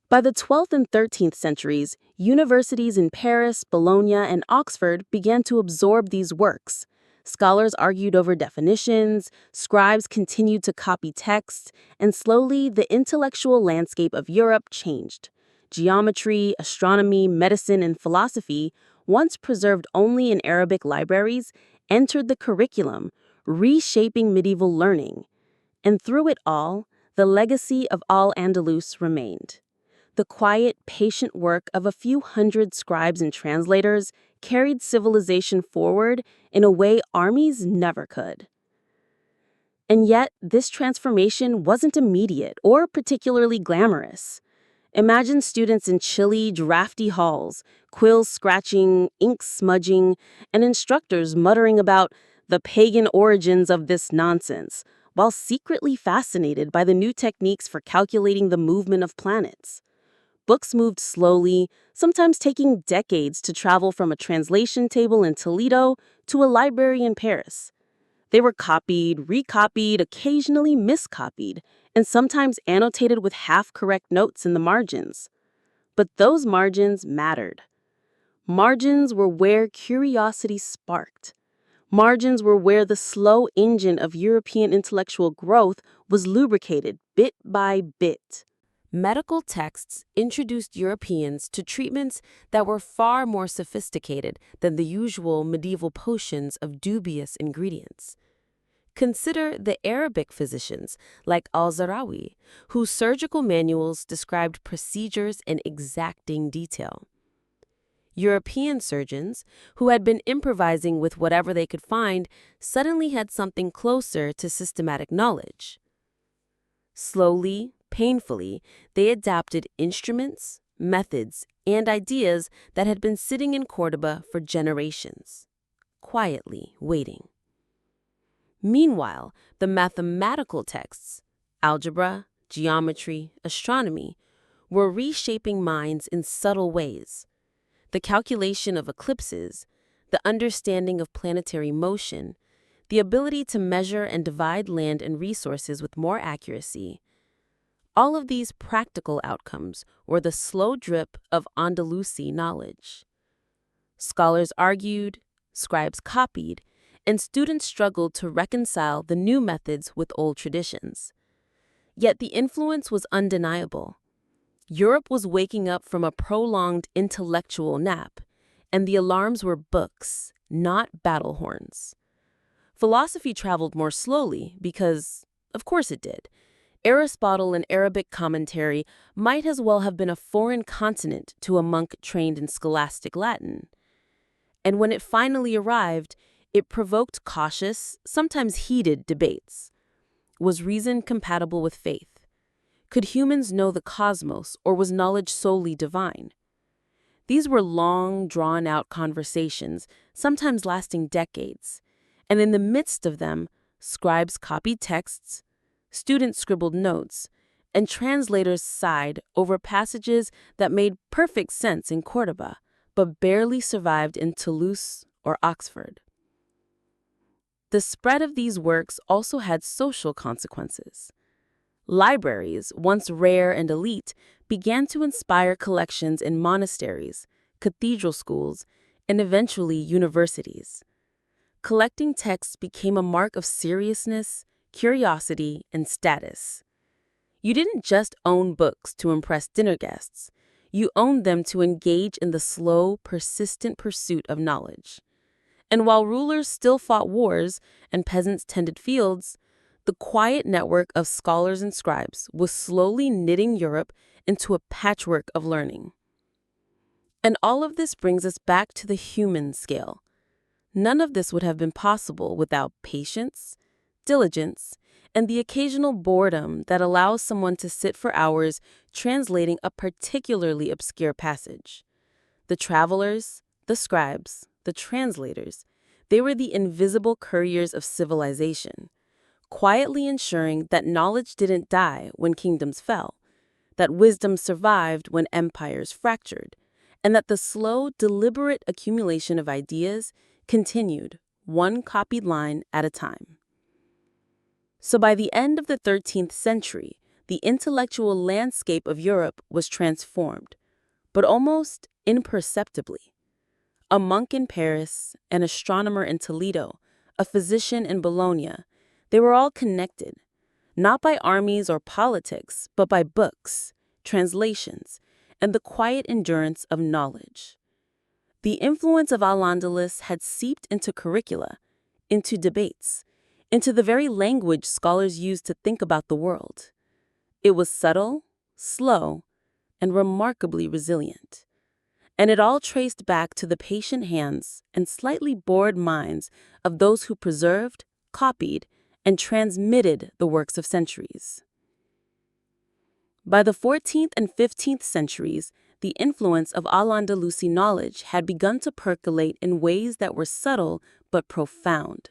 By the 12th and 13th centuries, universities in Paris, Bologna, and Oxford began to absorb these works. Scholars argued over definitions, scribes continued to copy texts, and slowly the intellectual landscape of Europe changed. Geometry, astronomy, medicine, and philosophy, once preserved only in Arabic libraries, entered the curriculum, reshaping medieval learning. And through it all, the legacy of Al-Andalus remained. The quiet, patient work of a few hundred scribes and translators carried civilization forward in a way armies never could. And yet, this transformation wasn't immediate or particularly glamorous. Imagine students in chilly, drafty halls, quills scratching, ink smudging, and instructors muttering about the pagan origins of this nonsense, while secretly fascinated by the new techniques for calculating the movement of planets. Books moved slowly, sometimes taking decades to travel from a translation table in Toledo to a library in Paris. They were copied, recopied, occasionally miscopied, and sometimes annotated with half-correct notes in the margins. But those margins mattered. Margins were where curiosity sparked. Margins were where the slow engine of European intellectual growth was lubricated bit by bit. Medical texts introduced Europeans to treatments that were far more sophisticated than the usual medieval potions of dubious ingredients. Consider the Arabic physicians like al-Zarawi, whose surgical manuals described procedures in exacting detail. European surgeons, who had been improvising with whatever they could find, suddenly had something closer to systematic knowledge. Slowly, painfully, they adapted instruments, methods, and ideas that had been sitting in Cordoba for generations, quietly waiting. Meanwhile, the mathematical texts, algebra, geometry, astronomy, were reshaping minds in subtle ways. The calculation of eclipses, the understanding of planetary motion, the ability to measure and divide land and resources with more accuracy. All of these practical outcomes were the slow drip of Andalusi knowledge. Scholars argued, scribes copied, and students struggled to reconcile the new methods with old traditions. Yet the influence was undeniable. Europe was waking up from a prolonged intellectual nap, and the alarms were books, not battle horns. Philosophy traveled more slowly because, of course it did. Aristotle and Arabic commentary might as well have been a foreign continent to a monk trained in scholastic Latin. And when it finally arrived, it provoked cautious, sometimes heated debates. Was reason compatible with faith? Could humans know the cosmos, or was knowledge solely divine? These were long, drawn-out conversations, sometimes lasting decades. And in the midst of them, scribes copied texts, students scribbled notes, and translators sighed over passages that made perfect sense in Cordoba, but barely survived in Toulouse or Oxford. The spread of these works also had social consequences. Libraries, once rare and elite, began to inspire collections in monasteries, cathedral schools, and eventually universities. Collecting texts became a mark of seriousness, curiosity, and status. You didn't just own books to impress dinner guests. You owned them to engage in the slow, persistent pursuit of knowledge. And while rulers still fought wars and peasants tended fields, the quiet network of scholars and scribes was slowly knitting Europe into a patchwork of learning. And all of this brings us back to the human scale. None of this would have been possible without patience, diligence, and the occasional boredom that allows someone to sit for hours translating a particularly obscure passage. The travelers, the scribes, the translators, they were the invisible couriers of civilization, quietly ensuring that knowledge didn't die when kingdoms fell, that wisdom survived when empires fractured, and that the slow, deliberate accumulation of ideas continued, one copied line at a time. So by the end of the 13th century, the intellectual landscape of Europe was transformed, but almost imperceptibly. A monk in Paris, an astronomer in Toledo, a physician in Bologna, they were all connected, not by armies or politics, but by books, translations, and the quiet endurance of knowledge. The influence of Al-Andalus had seeped into curricula, into debates, into the very language scholars used to think about the world. It was subtle, slow, and remarkably resilient. And it all traced back to the patient hands and slightly bored minds of those who preserved, copied, and transmitted the works of centuries. By the 14th and 15th centuries, the influence of Al-Andalusi knowledge had begun to percolate in ways that were subtle but profound.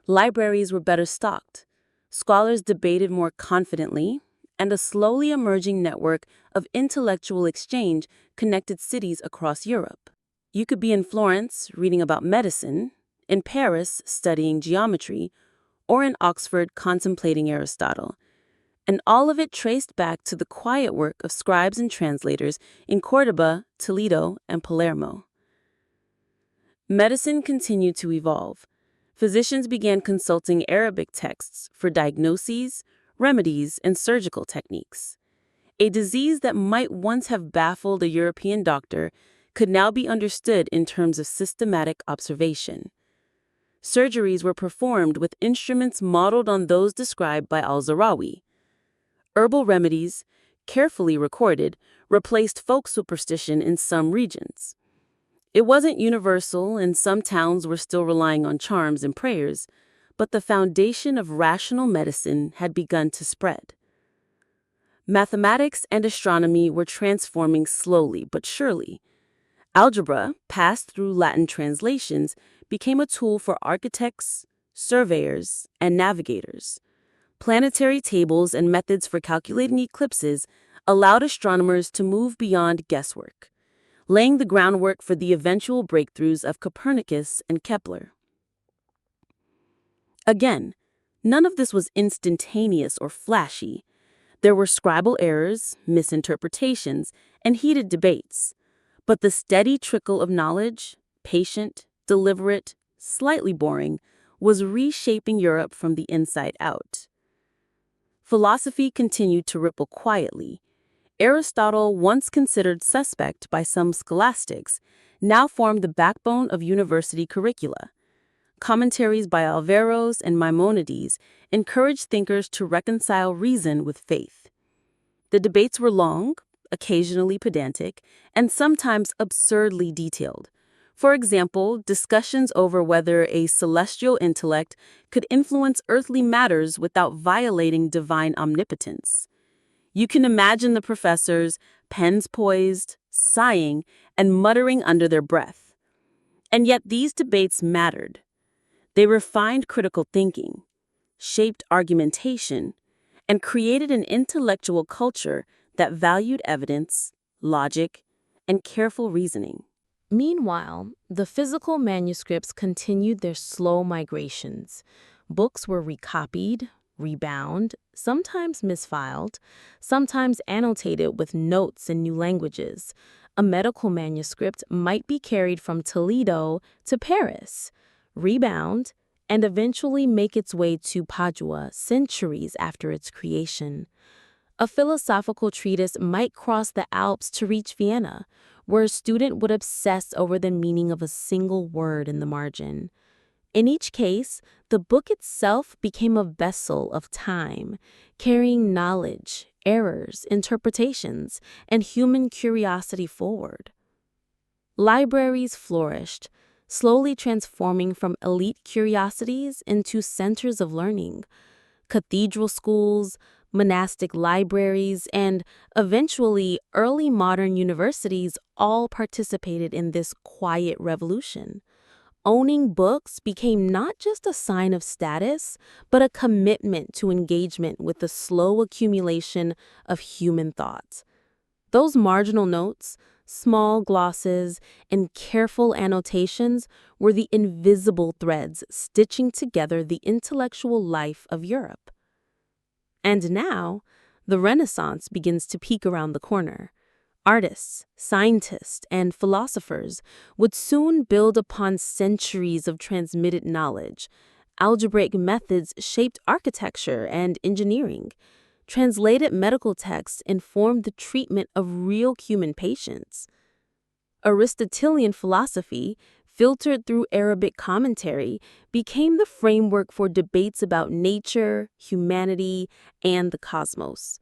Libraries were better stocked, scholars debated more confidently, and a slowly emerging network of intellectual exchange connected cities across Europe. You could be in Florence reading about medicine, in Paris studying geometry, or in Oxford contemplating Aristotle, and all of it traced back to the quiet work of scribes and translators in Cordoba, Toledo, and Palermo. Medicine continued to evolve. Physicians began consulting Arabic texts for diagnoses, remedies, and surgical techniques. A disease that might once have baffled a European doctor could now be understood in terms of systematic observation. Surgeries were performed with instruments modeled on those described by Al-Zarawi. Herbal remedies, carefully recorded, replaced folk superstition in some regions. It wasn't universal, and some towns were still relying on charms and prayers, but the foundation of rational medicine had begun to spread. Mathematics and astronomy were transforming slowly but surely. Algebra, passed through Latin translations, became a tool for architects, surveyors, and navigators. Planetary tables and methods for calculating eclipses allowed astronomers to move beyond guesswork, laying the groundwork for the eventual breakthroughs of Copernicus and Kepler. Again, none of this was instantaneous or flashy. There were scribal errors, misinterpretations, and heated debates. But the steady trickle of knowledge, patient, deliberate, slightly boring, was reshaping Europe from the inside out. Philosophy continued to ripple quietly. Aristotle, once considered suspect by some scholastics, now formed the backbone of university curricula. Commentaries by Averroes and Maimonides encouraged thinkers to reconcile reason with faith. The debates were long, occasionally pedantic, and sometimes absurdly detailed. For example, discussions over whether a celestial intellect could influence earthly matters without violating divine omnipotence. You can imagine the professors, pens poised, sighing, and muttering under their breath. And yet these debates mattered. They refined critical thinking, shaped argumentation, and created an intellectual culture that valued evidence, logic, and careful reasoning. Meanwhile, the physical manuscripts continued their slow migrations. Books were recopied, rebound, sometimes misfiled, sometimes annotated with notes in new languages. A medical manuscript might be carried from Toledo to Paris, rebound, and eventually make its way to Padua centuries after its creation. A philosophical treatise might cross the Alps to reach Vienna, where a student would obsess over the meaning of a single word in the margin. In each case, the book itself became a vessel of time, carrying knowledge, errors, interpretations, and human curiosity forward. Libraries flourished, slowly transforming from elite curiosities into centers of learning. Cathedral schools, monastic libraries, and eventually early modern universities all participated in this quiet revolution. Owning books became not just a sign of status, but a commitment to engagement with the slow accumulation of human thought. Those marginal notes, small glosses, and careful annotations were the invisible threads stitching together the intellectual life of Europe. And now, the Renaissance begins to peek around the corner. Artists, scientists, and philosophers would soon build upon centuries of transmitted knowledge. Algebraic methods shaped architecture and engineering. Translated medical texts informed the treatment of real human patients. Aristotelian philosophy, filtered through Arabic commentary, became the framework for debates about nature, humanity, and the cosmos.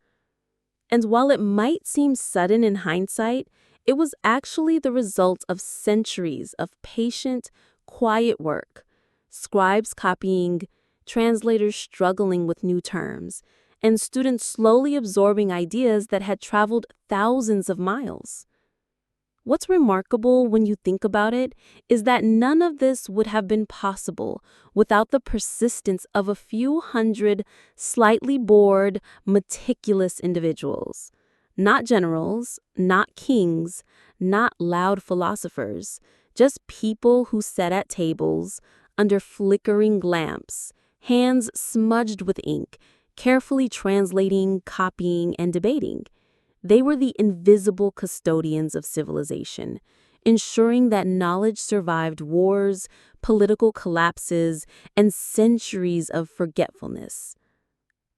And while it might seem sudden in hindsight, it was actually the result of centuries of patient, quiet work, scribes copying, translators struggling with new terms, and students slowly absorbing ideas that had traveled thousands of miles. What's remarkable when you think about it is that none of this would have been possible without the persistence of a few hundred slightly bored, meticulous individuals. Not generals, not kings, not loud philosophers, just people who sat at tables, under flickering lamps, hands smudged with ink, carefully translating, copying, and debating. They were the invisible custodians of civilization, ensuring that knowledge survived wars, political collapses, and centuries of forgetfulness.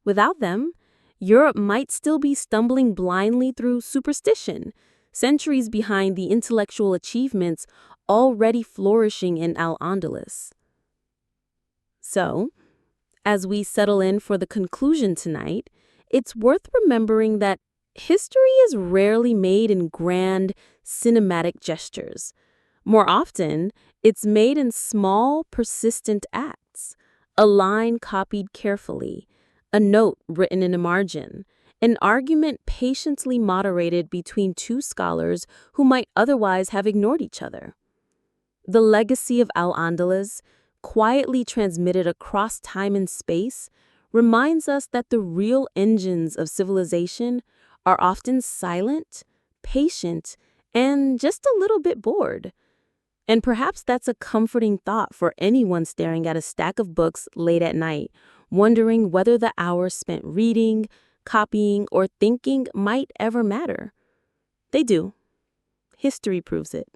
Without them, Europe might still be stumbling blindly through superstition, centuries behind the intellectual achievements already flourishing in Al-Andalus. So, as we settle in for the conclusion tonight, it's worth remembering that history is rarely made in grand, cinematic gestures. More often, it's made in small, persistent acts. A line copied carefully, a note written in a margin, an argument patiently moderated between two scholars who might otherwise have ignored each other. The legacy of Al-Andalus, quietly transmitted across time and space, reminds us that the real engines of civilization are often silent, patient, and just a little bit bored. And perhaps that's a comforting thought for anyone staring at a stack of books late at night, wondering whether the hours spent reading, copying, or thinking might ever matter. They do. History proves it.